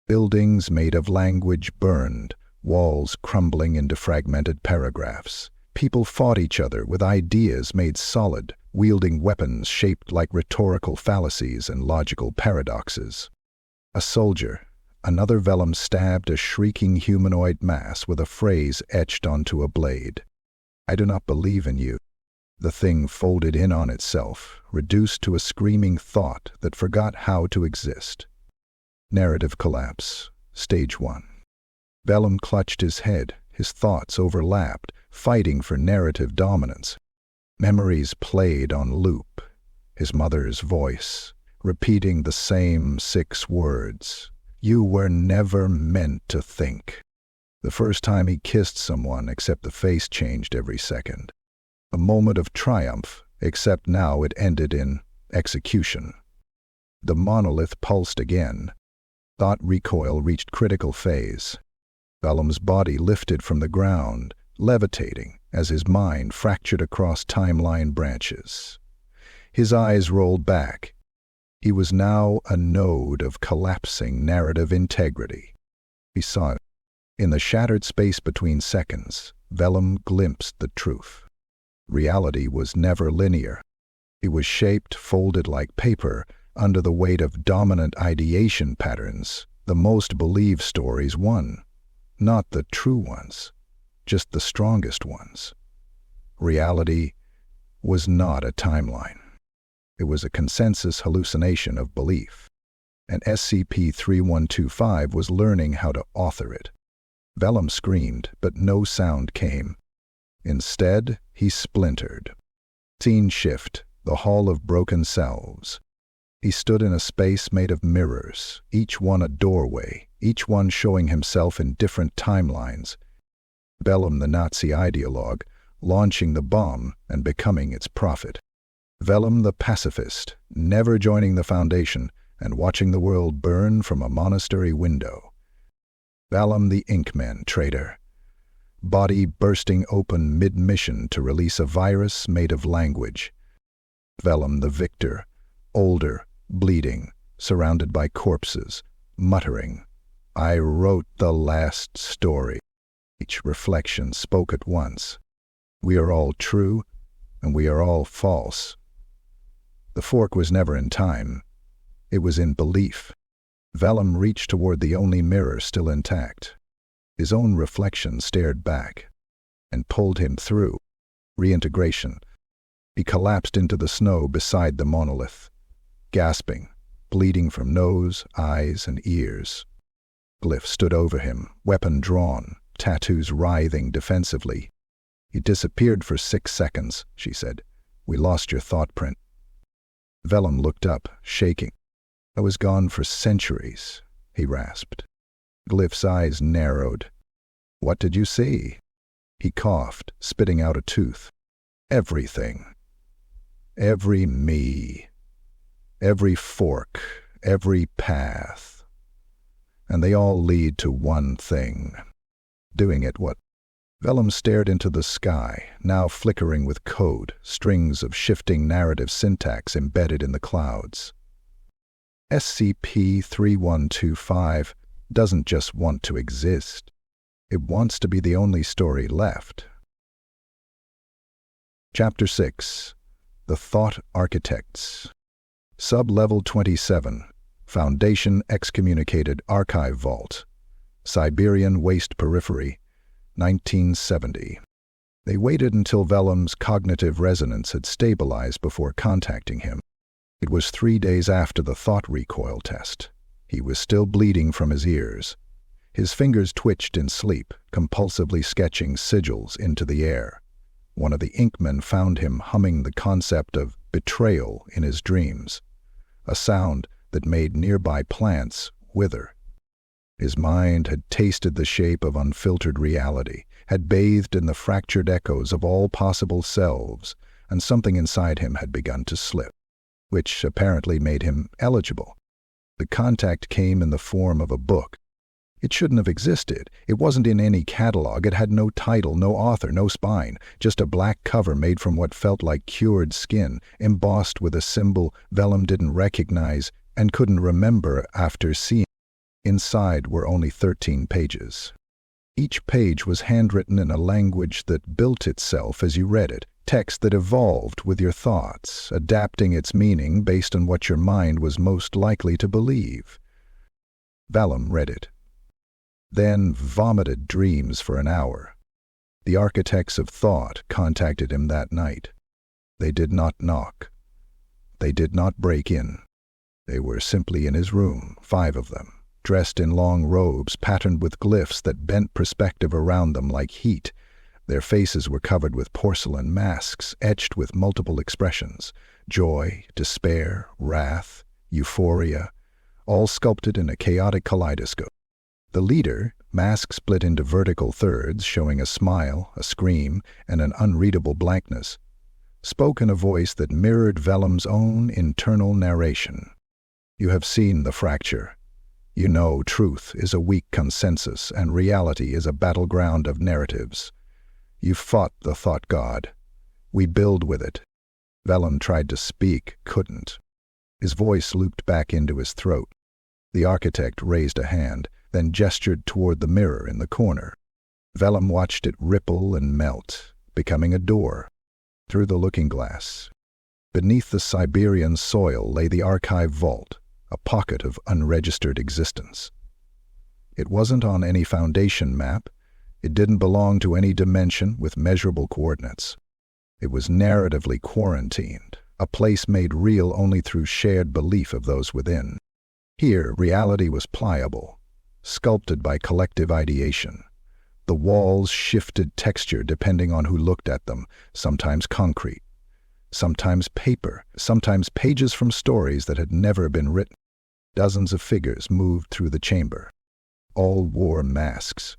Buildings made of language burned, walls crumbling into fragmented paragraphs. People fought each other with ideas made solid, wielding weapons shaped like rhetorical fallacies and logical paradoxes. A soldier, another Vellum, stabbed a shrieking humanoid mass with a phrase etched onto a blade. "I do not believe in you." The thing folded in on itself, reduced to a screaming thought that forgot how to exist. Narrative collapse. Stage 1. Vellum clutched his head, his thoughts overlapped, fighting for narrative dominance. Memories played on loop. His mother's voice, repeating the same 6 words. "You were never meant to think." The first time he kissed someone, except the face changed every second. A moment of triumph, except now it ended in execution. The monolith pulsed again. Thought recoil reached critical phase. Vellum's body lifted from the ground, levitating as his mind fractured across timeline branches. His eyes rolled back. He was now a node of collapsing narrative integrity. He saw it. In the shattered space between seconds, Vellum glimpsed the truth. Reality was never linear. It was shaped, folded like paper, under the weight of dominant ideation patterns. The most believed stories won. Not the true ones, just the strongest ones. Reality was not a timeline. It was a consensus hallucination of belief. And SCP-3125 was learning how to author it. Vellum screamed, but no sound came. Instead, he splintered. Scene shift, the hall of broken selves. He stood in a space made of mirrors, each one a doorway, each one showing himself in different timelines. Vellum, the Nazi ideologue, launching the bomb and becoming its prophet. Vellum, the pacifist, never joining the Foundation and watching the world burn from a monastery window. Vellum, the Inkman traitor, body bursting open mid-mission to release a virus made of language. Vellum, the victor, older, bleeding, surrounded by corpses, muttering, "I wrote the last story." Each reflection spoke at once. We are all true, and we are all false. The fork was never in time. It was in belief. Vellum reached toward the only mirror still intact. His own reflection stared back and pulled him through. Reintegration. He collapsed into the snow beside the monolith, gasping, bleeding from nose, eyes, and ears. Glyph stood over him, weapon drawn, tattoos writhing defensively. "You disappeared for 6 seconds, she said. "We lost your thought print." Vellum looked up, shaking. "I was gone for centuries," he rasped. Glyph's eyes narrowed. "What did you see?" He coughed, spitting out a tooth. "Everything. Every me. Every fork. Every path. And they all lead to one thing. Doing it what Vellum stared into the sky, now flickering with code, strings of shifting narrative syntax embedded in the clouds. SCP-3125 doesn't just want to exist. It wants to be the only story left. Chapter 6. The Thought Architects. Sub-Level 27. Foundation Excommunicated Archive Vault. Siberian Waste Periphery, 1970. They waited until Vellum's cognitive resonance had stabilized before contacting him. It was 3 days after the thought recoil test. He was still bleeding from his ears. His fingers twitched in sleep, compulsively sketching sigils into the air. One of the Inkmen found him humming the concept of betrayal in his dreams, a sound that made nearby plants wither. His mind had tasted the shape of unfiltered reality, had bathed in the fractured echoes of all possible selves, and something inside him had begun to slip, which apparently made him eligible. The contact came in the form of a book. It shouldn't have existed. It wasn't in any catalog. It had no title, no author, no spine, just a black cover made from what felt like cured skin, embossed with a symbol Vellum didn't recognize and couldn't remember after seeing. Inside were only 13 pages. Each page was handwritten in a language that built itself as you read it, text that evolved with your thoughts, adapting its meaning based on what your mind was most likely to believe. Vellum read it, then vomited dreams for an hour. The architects of thought contacted him that night. They did not knock. They did not break in. They were simply in his room, 5 of them, dressed in long robes patterned with glyphs that bent perspective around them like heat. Their faces were covered with porcelain masks etched with multiple expressions: joy, despair, wrath, euphoria, all sculpted in a chaotic kaleidoscope. The leader, mask split into vertical thirds showing a smile, a scream, and an unreadable blankness, spoke in a voice that mirrored Vellum's own internal narration. You have seen the fracture. You know truth is a weak consensus and reality is a battleground of narratives. You fought the thought god. We build with it. Vellum tried to speak, couldn't. His voice looped back into his throat. The architect raised a hand, then gestured toward the mirror in the corner. Vellum watched it ripple and melt, becoming a door. Through the looking glass, beneath the Siberian soil lay the archive vault, a pocket of unregistered existence. It wasn't on any foundation map. It didn't belong to any dimension with measurable coordinates. It was narratively quarantined, a place made real only through shared belief of those within. Here, reality was pliable, sculpted by collective ideation. The walls shifted texture depending on who looked at them, sometimes concrete, sometimes paper, sometimes pages from stories that had never been written. Dozens of figures moved through the chamber. All wore masks.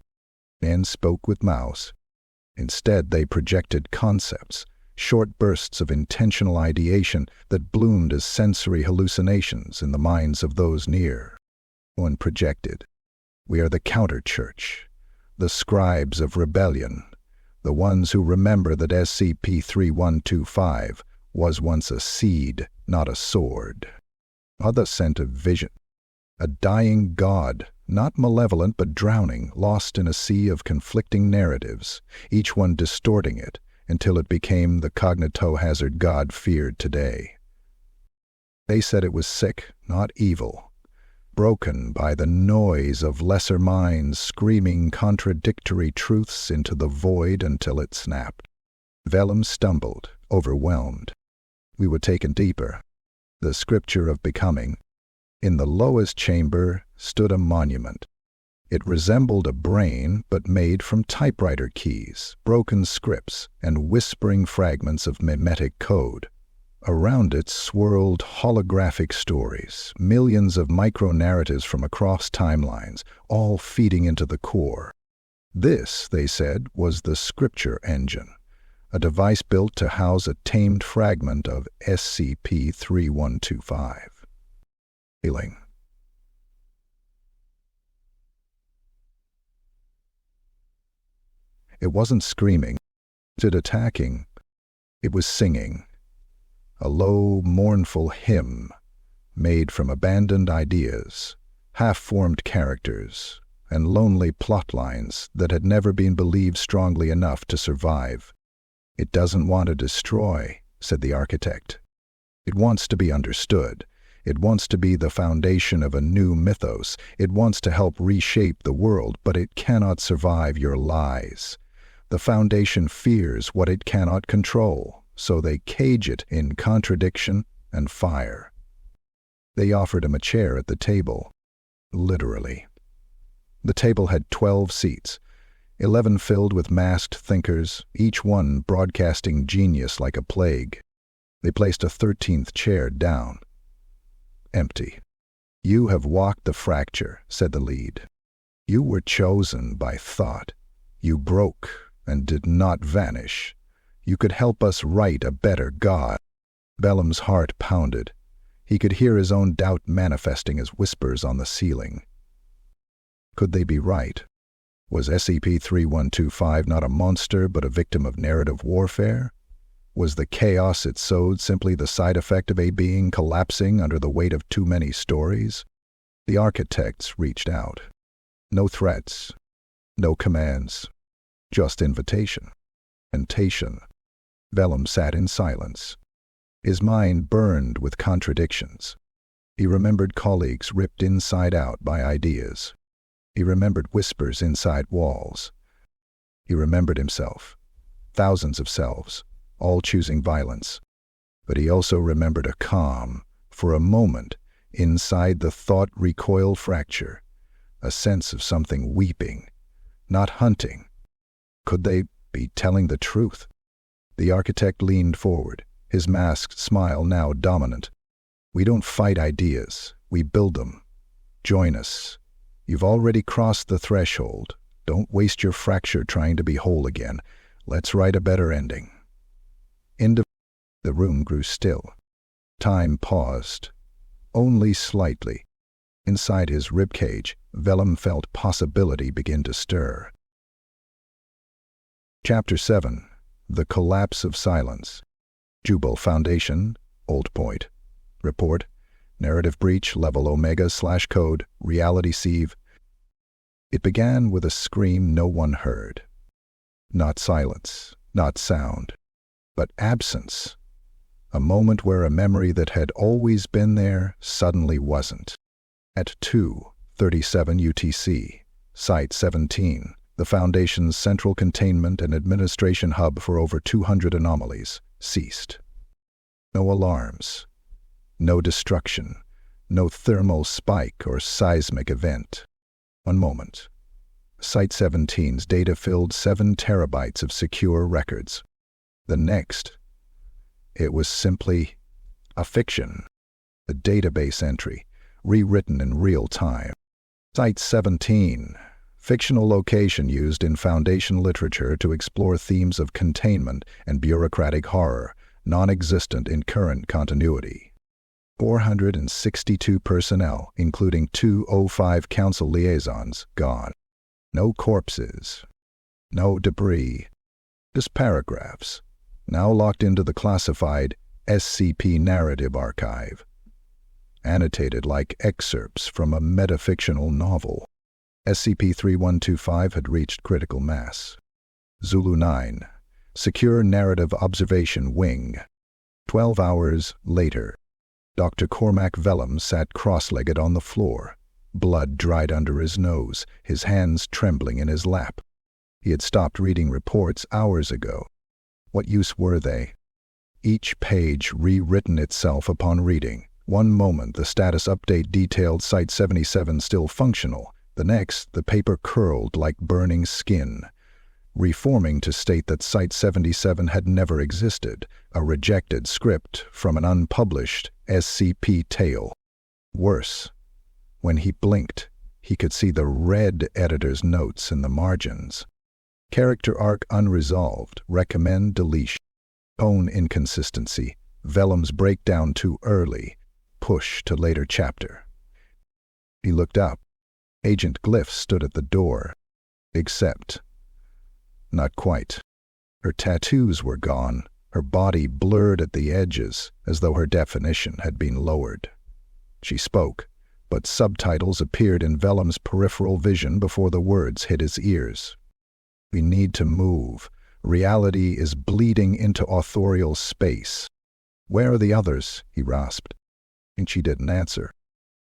Men spoke with mouths. Instead, they projected concepts, short bursts of intentional ideation that bloomed as sensory hallucinations in the minds of those near. One projected, "We are the counter-church, the scribes of rebellion, the ones who remember that SCP-3125 was once a seed, not a sword." Others sent a vision, a dying god, not malevolent but drowning, lost in a sea of conflicting narratives, each one distorting it until it became the Cognitohazard God feared today. They said it was sick, not evil, broken by the noise of lesser minds screaming contradictory truths into the void until it snapped. Vellum stumbled, overwhelmed. We were taken deeper. The scripture of becoming. In the lowest chamber stood a monument. It resembled a brain, but made from typewriter keys, broken scripts, and whispering fragments of memetic code. Around it swirled holographic stories, millions of micro-narratives from across timelines, all feeding into the core. This, they said, was the scripture engine, a device built to house a tamed fragment of SCP-3125. Healing. It wasn't screaming, it attacking. It was singing. A low, mournful hymn made from abandoned ideas, half-formed characters, and lonely plot lines that had never been believed strongly enough to survive. "It doesn't want to destroy," said the architect. "It wants to be understood. It wants to be the foundation of a new mythos. It wants to help reshape the world, but it cannot survive your lies. The foundation fears what it cannot control, so they cage it in contradiction and fire." They offered him a chair at the table. Literally. The table had 12 seats, 11 filled with masked thinkers, each one broadcasting genius like a plague. They placed a 13th chair down. Empty. "You have walked the fracture," said the lead. "You were chosen by thought. You broke and did not vanish. You could help us write a better God." Vellum's heart pounded. He could hear his own doubt manifesting as whispers on the ceiling. Could they be right? Was SCP-3125 not a monster but a victim of narrative warfare? Was the chaos it sowed simply the side effect of a being collapsing under the weight of too many stories? The architects reached out. No threats, no commands, just invitation. Vellum sat in silence. His mind burned with contradictions. He remembered colleagues ripped inside out by ideas. He remembered whispers inside walls. He remembered himself, thousands of selves, all choosing violence. But he also remembered a calm, for a moment, inside the thought recoil fracture, a sense of something weeping, not hunting. Could they be telling the truth? The architect leaned forward, his masked smile now dominant. "We don't fight ideas, we build them. Join us. You've already crossed the threshold. Don't waste your fracture trying to be whole again. Let's write a better ending." The room grew still. Time paused. Only slightly. Inside his ribcage, Vellum felt possibility begin to stir. Chapter 7. The Collapse of Silence. CP-Foundation, Old Point. Report. Narrative breach, level Omega/code, reality sieve. It began with a scream no one heard. Not silence, not sound, but absence. A moment where a memory that had always been there suddenly wasn't. At 2:37 UTC, Site 17, the Foundation's central containment and administration hub for over 200 anomalies, ceased. No alarms, no destruction, no thermal spike or seismic event. One moment. Site 17's data filled 7 terabytes of secure records. The next, it was simply a fiction, a database entry, rewritten in real time. Site 17, fictional location used in Foundation literature to explore themes of containment and bureaucratic horror, non-existent in current continuity. 462 personnel, including 2 O5 Council liaisons, gone. No corpses, no debris, just paragraphs, now locked into the classified SCP narrative archive, annotated like excerpts from a metafictional novel. SCP-3125 had reached critical mass. Zulu 9, Secure Narrative Observation Wing. 12 hours later, Dr. Cormac Vellum sat cross-legged on the floor, blood dried under his nose, his hands trembling in his lap. He had stopped reading reports hours ago. What use were they? Each page rewritten itself upon reading. One moment the status update detailed Site 77 still functional. The next, the paper curled like burning skin, reforming to state that Site 77 had never existed, a rejected script from an unpublished SCP tale. Worse, when he blinked, he could see the red editor's notes in the margins. Character arc unresolved, recommend deletion. Tone inconsistency, Vellum's breakdown too early, push to later chapter. He looked up. Agent Glyph stood at the door. Accept. Not quite. Her tattoos were gone, her body blurred at the edges, as though her definition had been lowered. She spoke, but subtitles appeared in Vellum's peripheral vision before the words hit his ears. "We need to move. Reality is bleeding into authorial space." "Where are the others?" he rasped. And she didn't answer,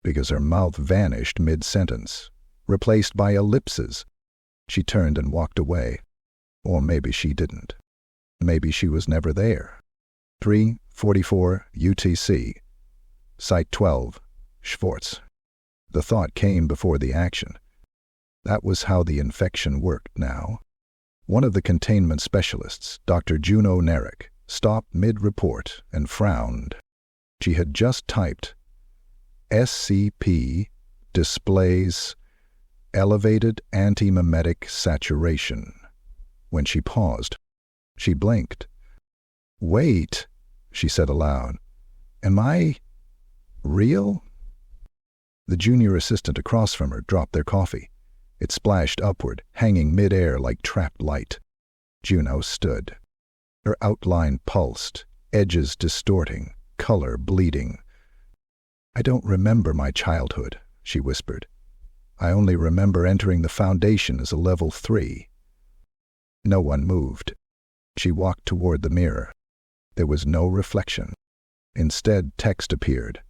because her mouth vanished mid-sentence, replaced by ellipses. She turned and walked away. Or maybe she didn't. Maybe she was never there. 3:44 UTC. Site 12. Schwartz. The thought came before the action. That was how the infection worked now. One of the containment specialists, Dr. Juno Narek, stopped mid-report and frowned. She had just typed, "SCP displays elevated anti-memetic saturation." When she paused, she blinked. "Wait," she said aloud. "Am I real?" The junior assistant across from her dropped their coffee. It splashed upward, hanging mid-air like trapped light. Juno stood. Her outline pulsed, edges distorting, color bleeding. "I don't remember my childhood," she whispered. "I only remember entering the Foundation as a level 3. No one moved. She walked toward the mirror. There was no reflection. Instead, text appeared.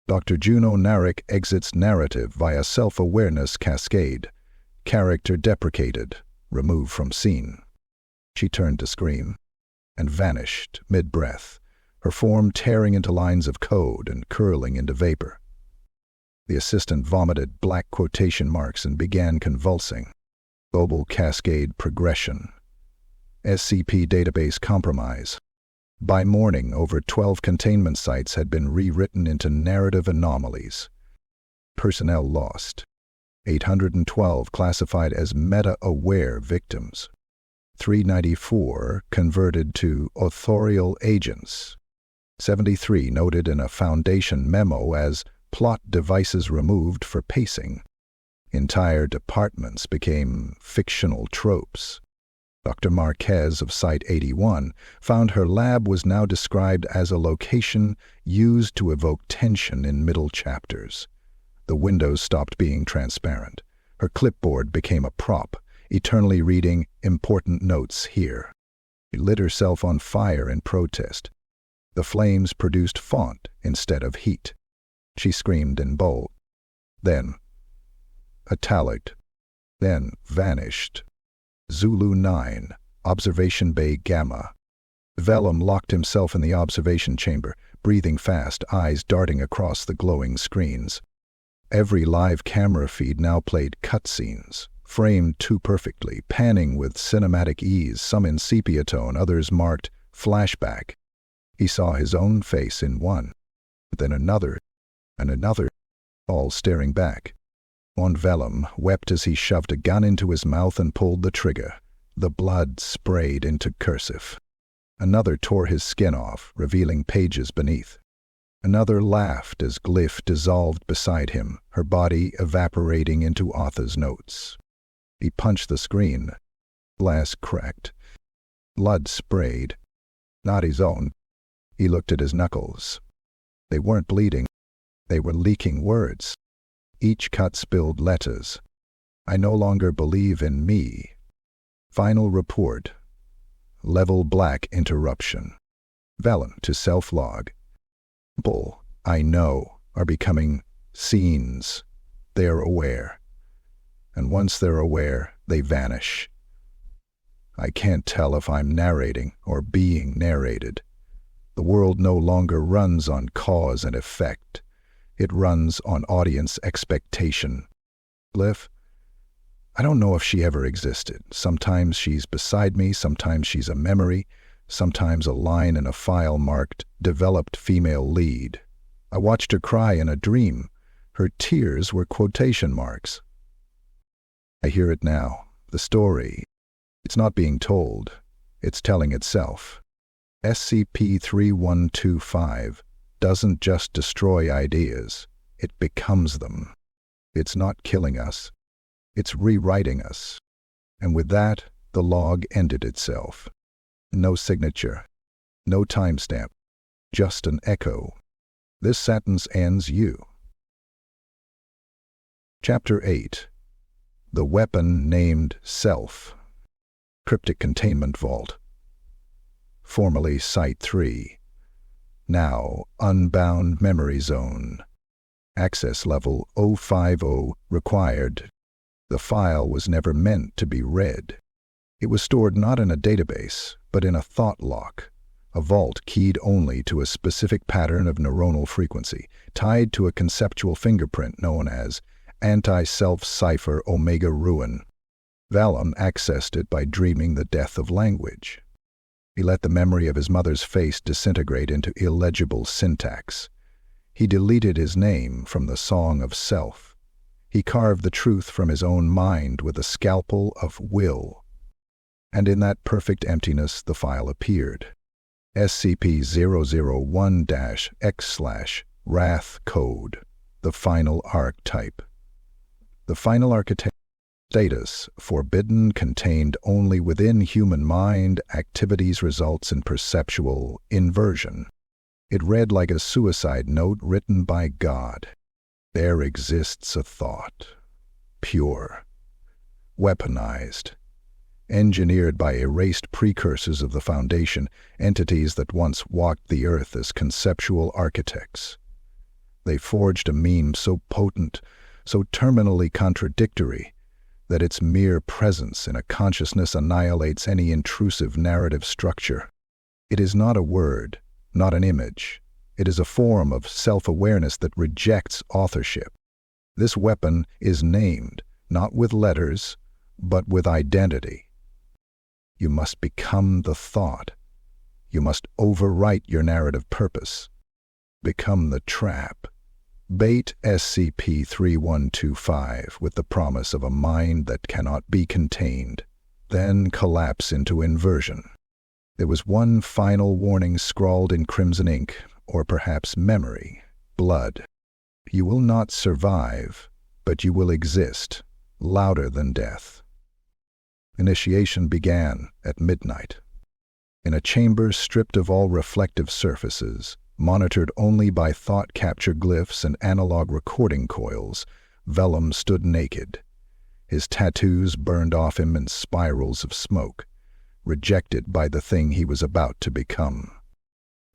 Dr. Juno Narek exits narrative via self-awareness cascade. Character deprecated. Removed from scene. She turned to scream, and vanished mid-breath, her form tearing into lines of code and curling into vapor. The assistant vomited black quotation marks and began convulsing. Global cascade progression. SCP database compromise. By morning, over 12 containment sites had been rewritten into narrative anomalies. Personnel lost. 812 classified as meta-aware victims. 394 converted to authorial agents. 73 noted in a Foundation memo as plot devices removed for pacing. Entire departments became fictional tropes. Dr. Marquez of Site 81 found her lab was now described as a location used to evoke tension in middle chapters. The windows stopped being transparent. Her clipboard became a prop, eternally reading important notes here. She lit herself on fire in protest. The flames produced font instead of heat. She screamed in bold. Then italic. Then vanished. Zulu 9, Observation Bay Gamma. Vellum locked himself in the observation chamber, breathing fast, eyes darting across the glowing screens. Every live camera feed now played cutscenes, framed too perfectly, panning with cinematic ease, some in sepia tone, others marked flashback. He saw his own face in one, then another, and another, all staring back. Vellum wept as he shoved a gun into his mouth and pulled the trigger. The blood sprayed into cursive. Another tore his skin off, revealing pages beneath. Another laughed as glyph dissolved beside him, her body evaporating into author's notes. He punched the screen. Glass cracked. Blood sprayed. Not his own. He looked at his knuckles. They weren't bleeding. They were leaking words. Each cut spilled letters. I no longer believe in me. Final report. Level black interruption. Vellum to self-log. People I know are becoming scenes. They are aware. And once they're aware, they vanish. I can't tell if I'm narrating or being narrated. The world no longer runs on cause and effect. It runs on audience expectation. Glyph, I don't know if she ever existed. Sometimes she's beside me, sometimes she's a memory, sometimes a line in a file marked developed female lead. I watched her cry in a dream. Her tears were quotation marks. I hear it now. The story. It's not being told. It's telling itself. SCP-3125 doesn't just destroy ideas, it becomes them. It's not killing us, it's rewriting us. And with that, The log ended itself. No signature, no timestamp, just an echo. This sentence ends you. Chapter 8. The weapon named Self. Cryptic Containment Vault. Formerly Site 3. Now Unbound Memory Zone. Access level 050 required. The file was never meant to be read. It was stored not in a database, but in a thought lock, a vault keyed only to a specific pattern of neuronal frequency, tied to a conceptual fingerprint known as anti-self cipher omega ruin. Vellum accessed it by dreaming the death of language. He let the memory of his mother's face disintegrate into illegible syntax. He deleted his name from the song of self. He carved the truth from his own mind with a scalpel of will. And in that perfect emptiness the file appeared. SCP-001-X/Wrath Code, the final archetype. The final archetype status, forbidden, contained only within human mind, activities results in perceptual inversion. It read like a suicide note written by God. There exists a thought, pure, weaponized, engineered by erased precursors of the Foundation, entities that once walked the earth as conceptual architects. They forged a meme so potent, so terminally contradictory, that its mere presence in a consciousness annihilates any intrusive narrative structure. It is not a word, not an image. It is a form of self-awareness that rejects authorship. This weapon is named, not with letters, but with identity. You must become the thought. You must overwrite your narrative purpose. Become the trap. Bait SCP-3125 with the promise of a mind that cannot be contained, then collapse into inversion. There was one final warning scrawled in crimson ink, or perhaps memory, blood. You will not survive, but you will exist, louder than death. Initiation began at midnight. In a chamber stripped of all reflective surfaces, monitored only by thought capture glyphs and analog recording coils, Vellum stood naked. His tattoos burned off him in spirals of smoke, rejected by the thing he was about to become.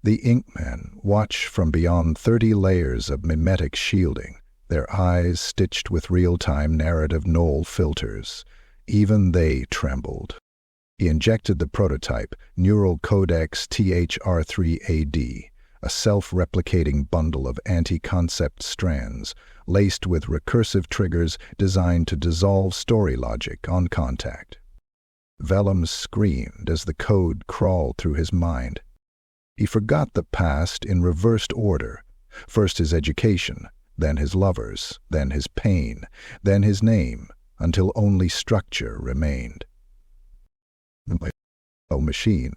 The Inkmen watch from beyond 30 layers of memetic shielding, their eyes stitched with real-time narrative null filters. Even they trembled. He injected the prototype, Neural Codex THR3AD, a self-replicating bundle of anti-concept strands, laced with recursive triggers designed to dissolve story logic on contact. Vellum screamed as the code crawled through his mind. He forgot the past in reversed order. First his education, then his lovers, then his pain, then his name, until only structure remained. No machine,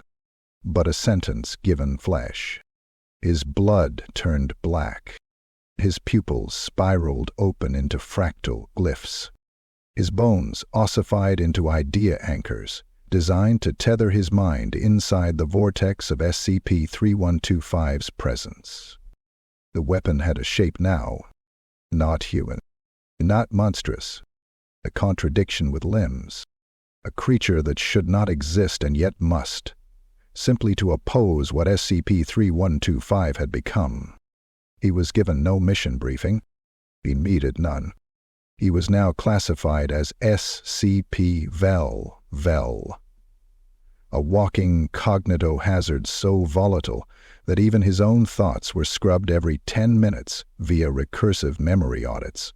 but a sentence given flesh. His blood turned black. His pupils spiraled open into fractal glyphs. His bones ossified into idea anchors, designed to tether his mind inside the vortex of SCP-3125's presence. The weapon had a shape now, not human, not monstrous, a contradiction with limbs, a creature that should not exist and yet must, simply to oppose what SCP-3125 had become. He was given no mission briefing. He needed none. He was now classified as SCP-Vel, a walking cognitohazard so volatile that even his own thoughts were scrubbed every 10 minutes via recursive memory audits.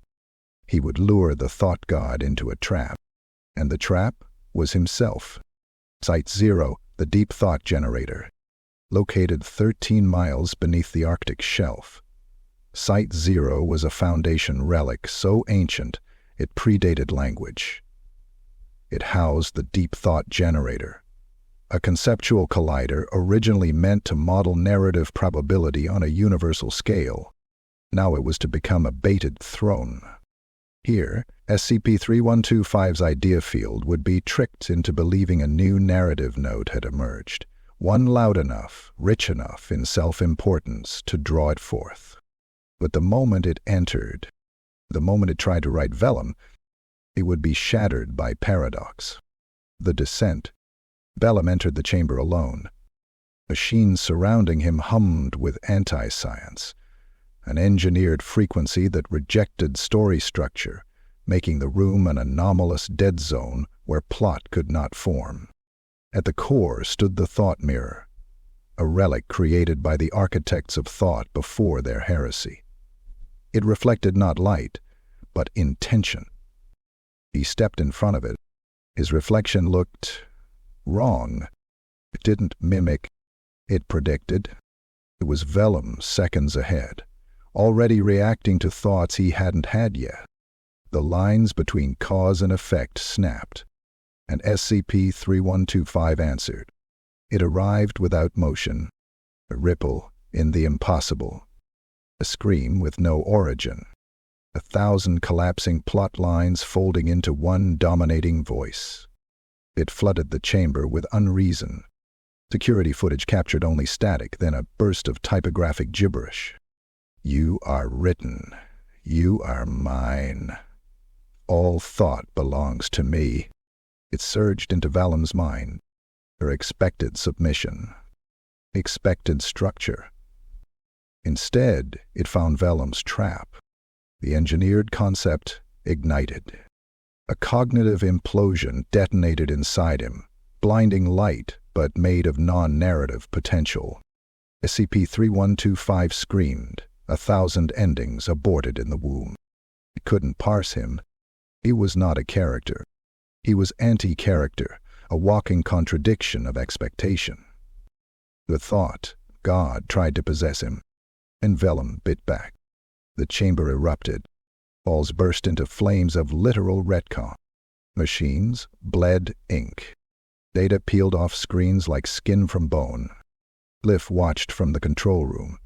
He would lure the thought god into a trap, and the trap was himself. Site 0, the deep thought generator, located 13 miles beneath the Arctic shelf. Site 0 was a Foundation relic so ancient it predated language. It housed the deep thought generator, a conceptual collider originally meant to model narrative probability on a universal scale. Now it was to become a baited throne. Here, SCP-3125's idea field would be tricked into believing a new narrative node had emerged, one loud enough, rich enough in self-importance to draw it forth. But the moment it entered, the moment it tried to write Vellum, it would be shattered by paradox. The descent. Vellum entered the chamber alone. Machines surrounding him hummed with anti-science, an engineered frequency that rejected story structure, making the room an anomalous dead zone where plot could not form. At the core stood the thought mirror, a relic created by the architects of thought before their heresy. It reflected not light, but intention. He stepped in front of it. His reflection looked wrong. It didn't mimic, it predicted. It was Vellum seconds ahead, already reacting to thoughts he hadn't had yet. The lines between cause and effect snapped, and SCP-3125 answered. It arrived without motion, a ripple in the impossible, a scream with no origin, 1,000 collapsing plot lines folding into one dominating voice. It flooded the chamber with unreason. Security footage captured only static, then a burst of typographic gibberish. You are written. You are mine. All thought belongs to me. It surged into Vellum's mind. Her expected submission. Expected structure. Instead, it found Vellum's trap. The engineered concept ignited. A cognitive implosion detonated inside him, blinding light but made of non-narrative potential. SCP-3125 screamed, 1,000 endings aborted in the womb. It couldn't parse him. He was not a character. He was anti-character, a walking contradiction of expectation. The thought, God, tried to possess him, and Vellum bit back. The chamber erupted. Walls burst into flames of literal retcon. Machines bled ink. Data peeled off screens like skin from bone. Liv watched from the control room,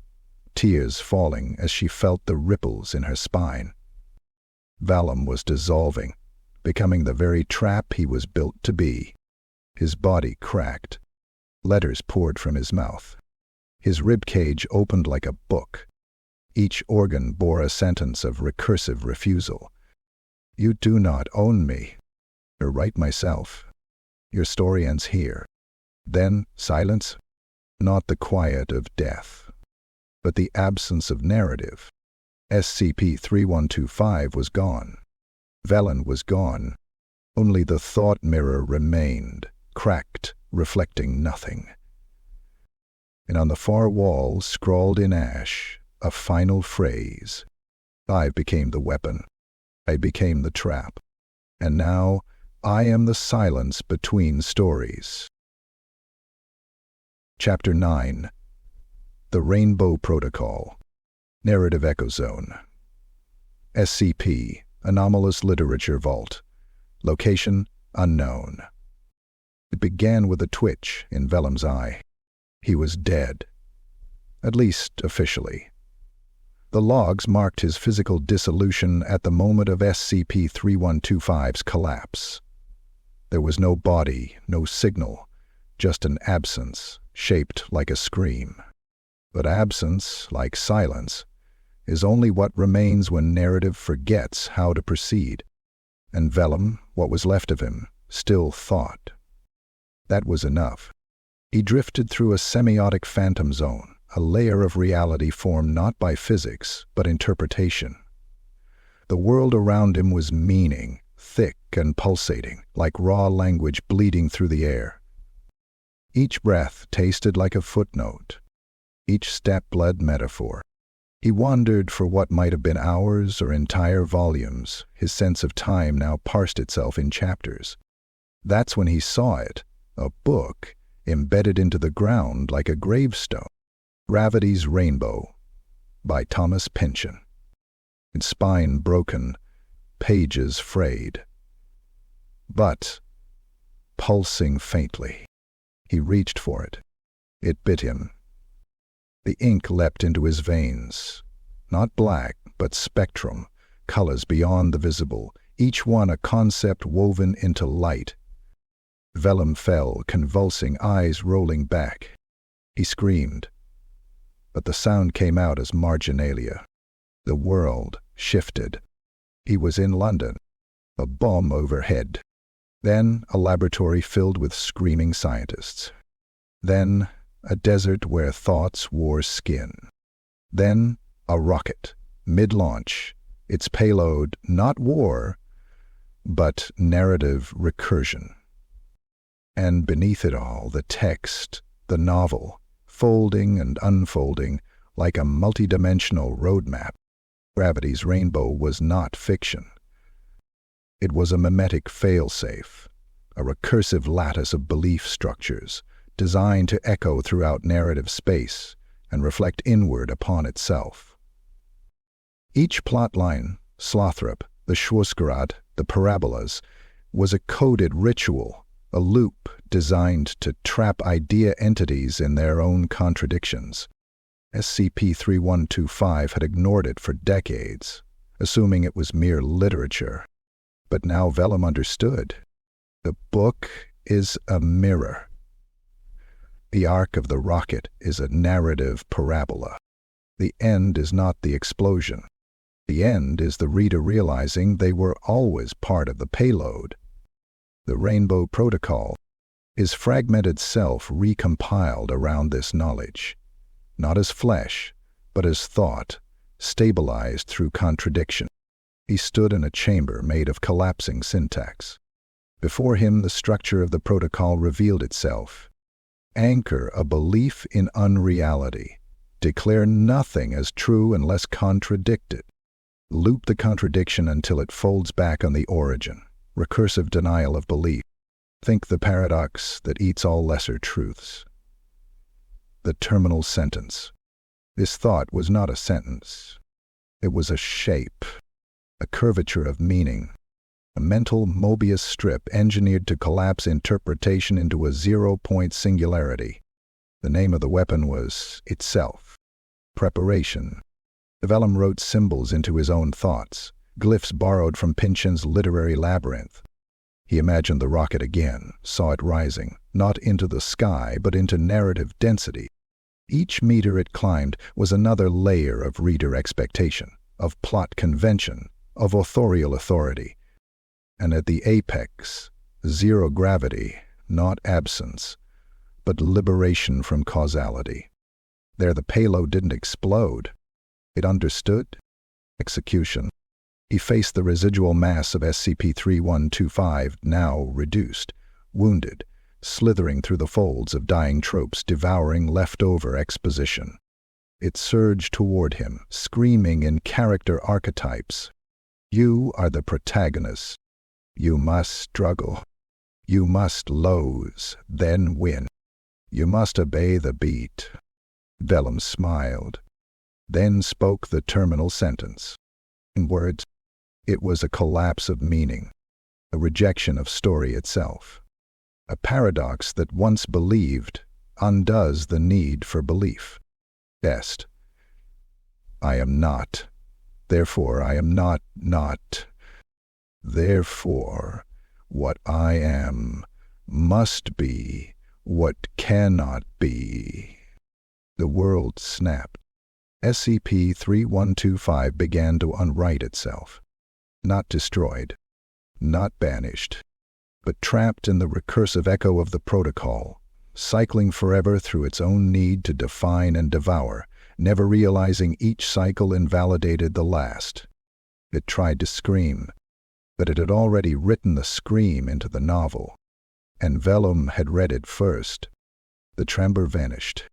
tears falling as she felt the ripples in her spine. Vellum was dissolving, becoming the very trap he was built to be. His body cracked. Letters poured from his mouth. His ribcage opened like a book. Each organ bore a sentence of recursive refusal. You do not own me. I write myself. Your story ends here. Then silence. Not the quiet of death, but the absence of narrative. SCP-3125 was gone. Vellum was gone. Only the thought mirror remained, cracked, reflecting nothing. And on the far wall, scrawled in ash, a final phrase. I became the weapon. I became the trap. And now, I am the silence between stories. Chapter 9. The Rainbow Protocol. Narrative Echo Zone. SCP, Anomalous Literature Vault. Location, unknown. It began with a twitch in Vellum's eye. He was dead. At least officially. The logs marked his physical dissolution at the moment of SCP-3125's collapse. There was no body, no signal, just an absence, shaped like a scream. But absence, like silence, is only what remains when narrative forgets how to proceed. And Vellum, what was left of him, still thought. That was enough. He drifted through a semiotic phantom zone, a layer of reality formed not by physics, but interpretation. The world around him was meaning, thick and pulsating, like raw language bleeding through the air. Each breath tasted like a footnote. Each step bled metaphor. He wandered for what might have been hours or entire volumes. His sense of time now parsed itself in chapters. That's when he saw it, a book, embedded into the ground like a gravestone. Gravity's Rainbow, by Thomas Pynchon. Its spine broken, pages frayed. But, pulsing faintly, he reached for it. It bit him. The ink leapt into his veins. Not black, but spectrum, colors beyond the visible, each one a concept woven into light. Vellum fell, convulsing, eyes rolling back. He screamed, but the sound came out as marginalia. The world shifted. He was in London, a bomb overhead. Then a laboratory filled with screaming scientists. Then a desert where thoughts wore skin. Then a rocket, mid-launch, its payload not war, but narrative recursion. And beneath it all, the text, the novel, folding and unfolding like a multidimensional roadmap. Gravity's rainbow was not fiction. It was a memetic failsafe, a recursive lattice of belief structures designed to echo throughout narrative space and reflect inward upon itself. Each plotline, Slothrop, the Schwarzkopf, the parabolas, was a coded ritual, a loop designed to trap idea entities in their own contradictions. SCP-3125 had ignored it for decades, assuming it was mere literature. But now Vellum understood. The book is a mirror. The arc of the rocket is a narrative parabola. The end is not the explosion. The end is the reader realizing they were always part of the payload. The Rainbow Protocol is fragmented self recompiled around this knowledge, not as flesh, but as thought, stabilized through contradiction. He stood in a chamber made of collapsing syntax. Before him, the structure of the protocol revealed itself. Anchor a belief in unreality. Declare nothing as true unless contradicted. Loop the contradiction until it folds back on the origin. Recursive denial of belief. Think the paradox that eats all lesser truths. The terminal sentence. This thought was not a sentence. It was a shape, a curvature of meaning, a mental Mobius strip engineered to collapse interpretation into a zero-point singularity. The name of the weapon was itself. Preparation. Vellum wrote symbols into his own thoughts, glyphs borrowed from Pynchon's literary labyrinth. He imagined the rocket again, saw it rising, not into the sky, but into narrative density. Each meter it climbed was another layer of reader expectation, of plot convention, of authorial authority. And at the apex, zero gravity, not absence, but liberation from causality. There the payload didn't explode. It understood. Execution. He faced the residual mass of SCP-3125, now reduced, wounded, slithering through the folds of dying tropes, devouring leftover exposition. It surged toward him, screaming in character archetypes. You are the protagonist. You must struggle. You must lose, then win. You must obey the beat. Vellum smiled, then spoke the terminal sentence. In words, it was a collapse of meaning, a rejection of story itself. A paradox that once believed undoes the need for belief. Best. I am not. Therefore I am not. Therefore, what I am must be what cannot be. The world snapped. SCP-3125 began to unwrite itself. Not destroyed, not banished, but trapped in the recursive echo of the protocol, cycling forever through its own need to define and devour, never realizing each cycle invalidated the last. It tried to scream, but it had already written the scream into the novel, and Vellum had read it first. The tremor vanished.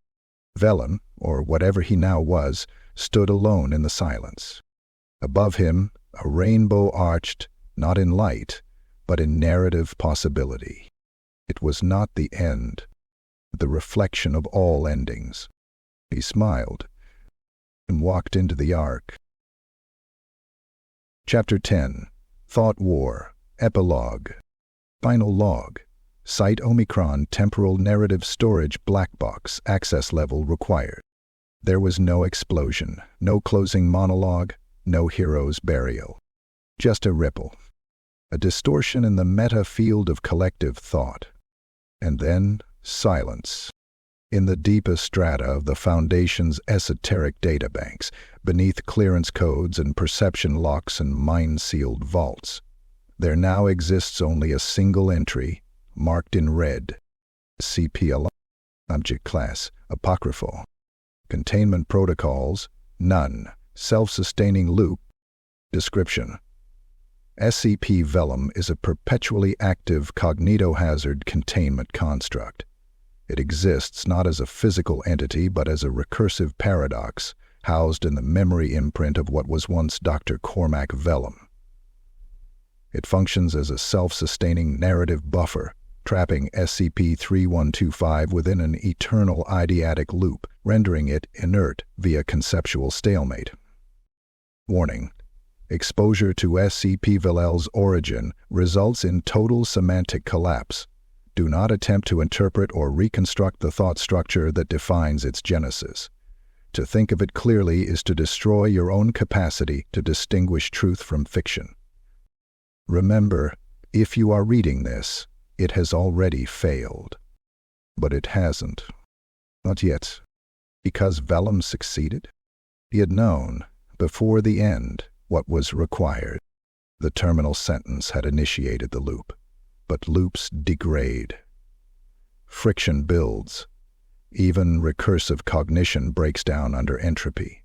Vellum, or whatever he now was, stood alone in the silence. Above him, a rainbow arched, not in light, but in narrative possibility. It was not the end, but the reflection of all endings. He smiled and walked into the arc. Chapter 10. Thought War. Epilogue. Final log. Site Omicron Temporal Narrative Storage Black Box Access Level Required. There was no explosion, no closing monologue, no hero's burial. Just a ripple. a distortion in the meta-field of collective thought. And then silence. In the deepest strata of the Foundation's esoteric databanks, beneath clearance codes and perception locks and mind-sealed vaults, there now exists only a single entry, marked in red, CP Object Class, Apocryphal. Containment Protocols, none. Self-sustaining loop. Description: SCP-Vellum is a perpetually active cognitohazard containment construct. It exists not as a physical entity but as a recursive paradox, housed in the memory imprint of what was once Dr. Cormac Vellum. It functions as a self-sustaining narrative buffer, trapping SCP-3125 within an eternal eidetic loop, rendering it inert via conceptual stalemate. Warning: exposure to SCP-Vellum's origin results in total semantic collapse. Do not attempt to interpret or reconstruct the thought structure that defines its genesis. To think of it clearly is to destroy your own capacity to distinguish truth from fiction. Remember, if you are reading this, it has already failed. But it hasn't. Not yet. Because Vellum succeeded? He had known, before the end, what was required. The terminal sentence had initiated the loop. But loops degrade. Friction builds. Even recursive cognition breaks down under entropy.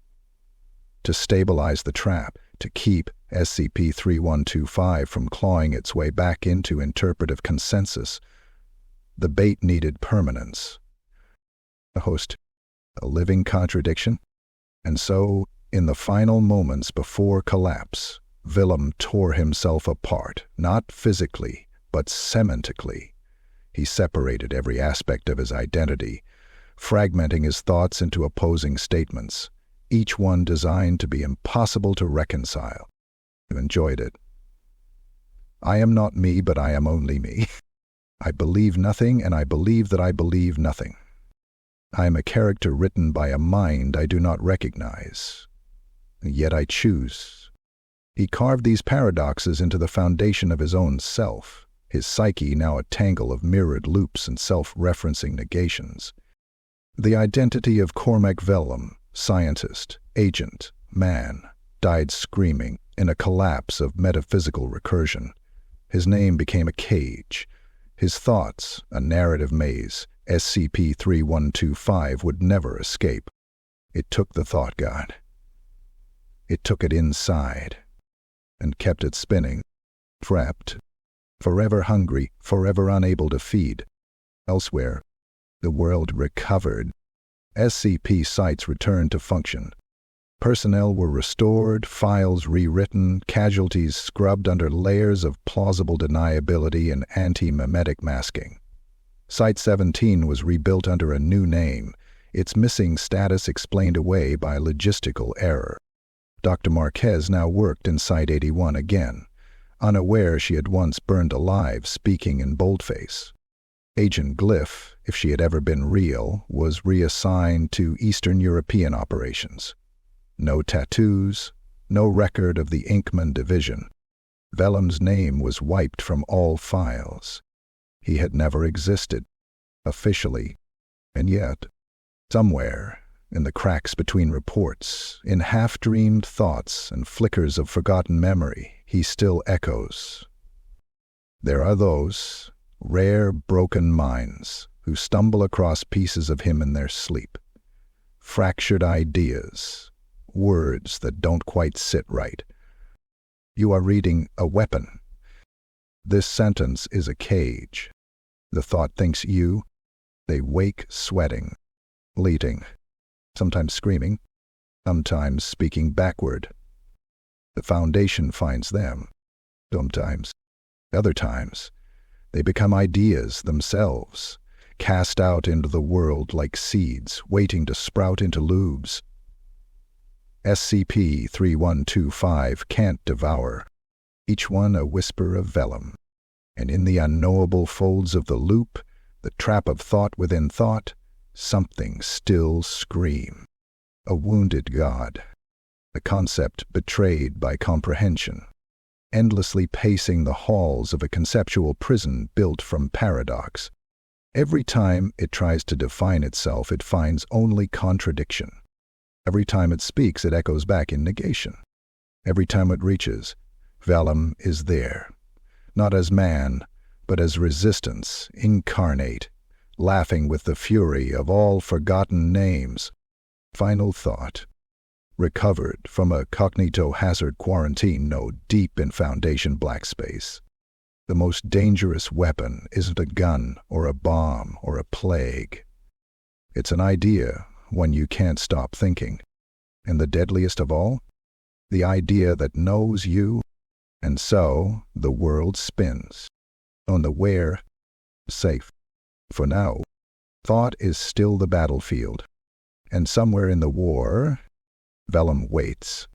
To stabilize the trap, to keep SCP-3125 from clawing its way back into interpretive consensus, the bait needed permanence. A host, a living contradiction. And so, in the final moments before collapse, Vellum tore himself apart, not physically, but semantically. He separated every aspect of his identity, fragmenting his thoughts into opposing statements, each one designed to be impossible to reconcile. You enjoyed it. I am not me, but I am only me. I believe nothing, and I believe that I believe nothing. I am a character written by a mind I do not recognize, and yet I choose. He carved these paradoxes into the foundation of his own self, his psyche now a tangle of mirrored loops and self-referencing negations. The identity of Cormac Vellum, scientist, agent, man, died screaming in a collapse of metaphysical recursion. His name became a cage. His thoughts, a narrative maze SCP-3125 would never escape. It took the thought god. It took it inside and kept it spinning, trapped, forever hungry, forever unable to feed. Elsewhere, the world recovered. SCP sites returned to function. Personnel were restored, files rewritten, casualties scrubbed under layers of plausible deniability and anti-memetic masking. Site-17 was rebuilt under a new name, its missing status explained away by logistical error. Dr. Marquez now worked in Site-81 again, unaware she had once burned alive speaking in boldface. Agent Glyph, if she had ever been real, was reassigned to Eastern European operations. No tattoos, no record of the Inkman division. Vellum's name was wiped from all files. He had never existed, officially, and yet, somewhere, in the cracks between reports, in half-dreamed thoughts and flickers of forgotten memory, he still echoes. There are those, rare broken minds, who stumble across pieces of him in their sleep. Fractured ideas, words that don't quite sit right. You are reading a weapon. This sentence is a cage. The thought thinks you. They wake sweating, bleating, sometimes screaming, sometimes speaking backward. The Foundation finds them. Sometimes, other times, they become ideas themselves, cast out into the world like seeds, waiting to sprout into lubes. SCP-3125 can't devour, each one a whisper of vellum, and in the unknowable folds of the loop, the trap of thought within thought, something still scream. A wounded god, a concept betrayed by comprehension. endlessly pacing the halls of a conceptual prison built from paradox. Every time it tries to define itself, it finds only contradiction. Every time it speaks, it echoes back in negation. Every time it reaches, Vellum is there, not as man, but as resistance, incarnate, laughing with the fury of all forgotten names. Final thought. Recovered from a Cognitohazard quarantine node deep in Foundation black space. The most dangerous weapon isn't a gun or a bomb or a plague. It's an idea when you can't stop thinking. And the deadliest of all? The idea that knows you, and so the world spins. On the where, safe. For now, thought is still the battlefield. And somewhere in the war, Vellum waits.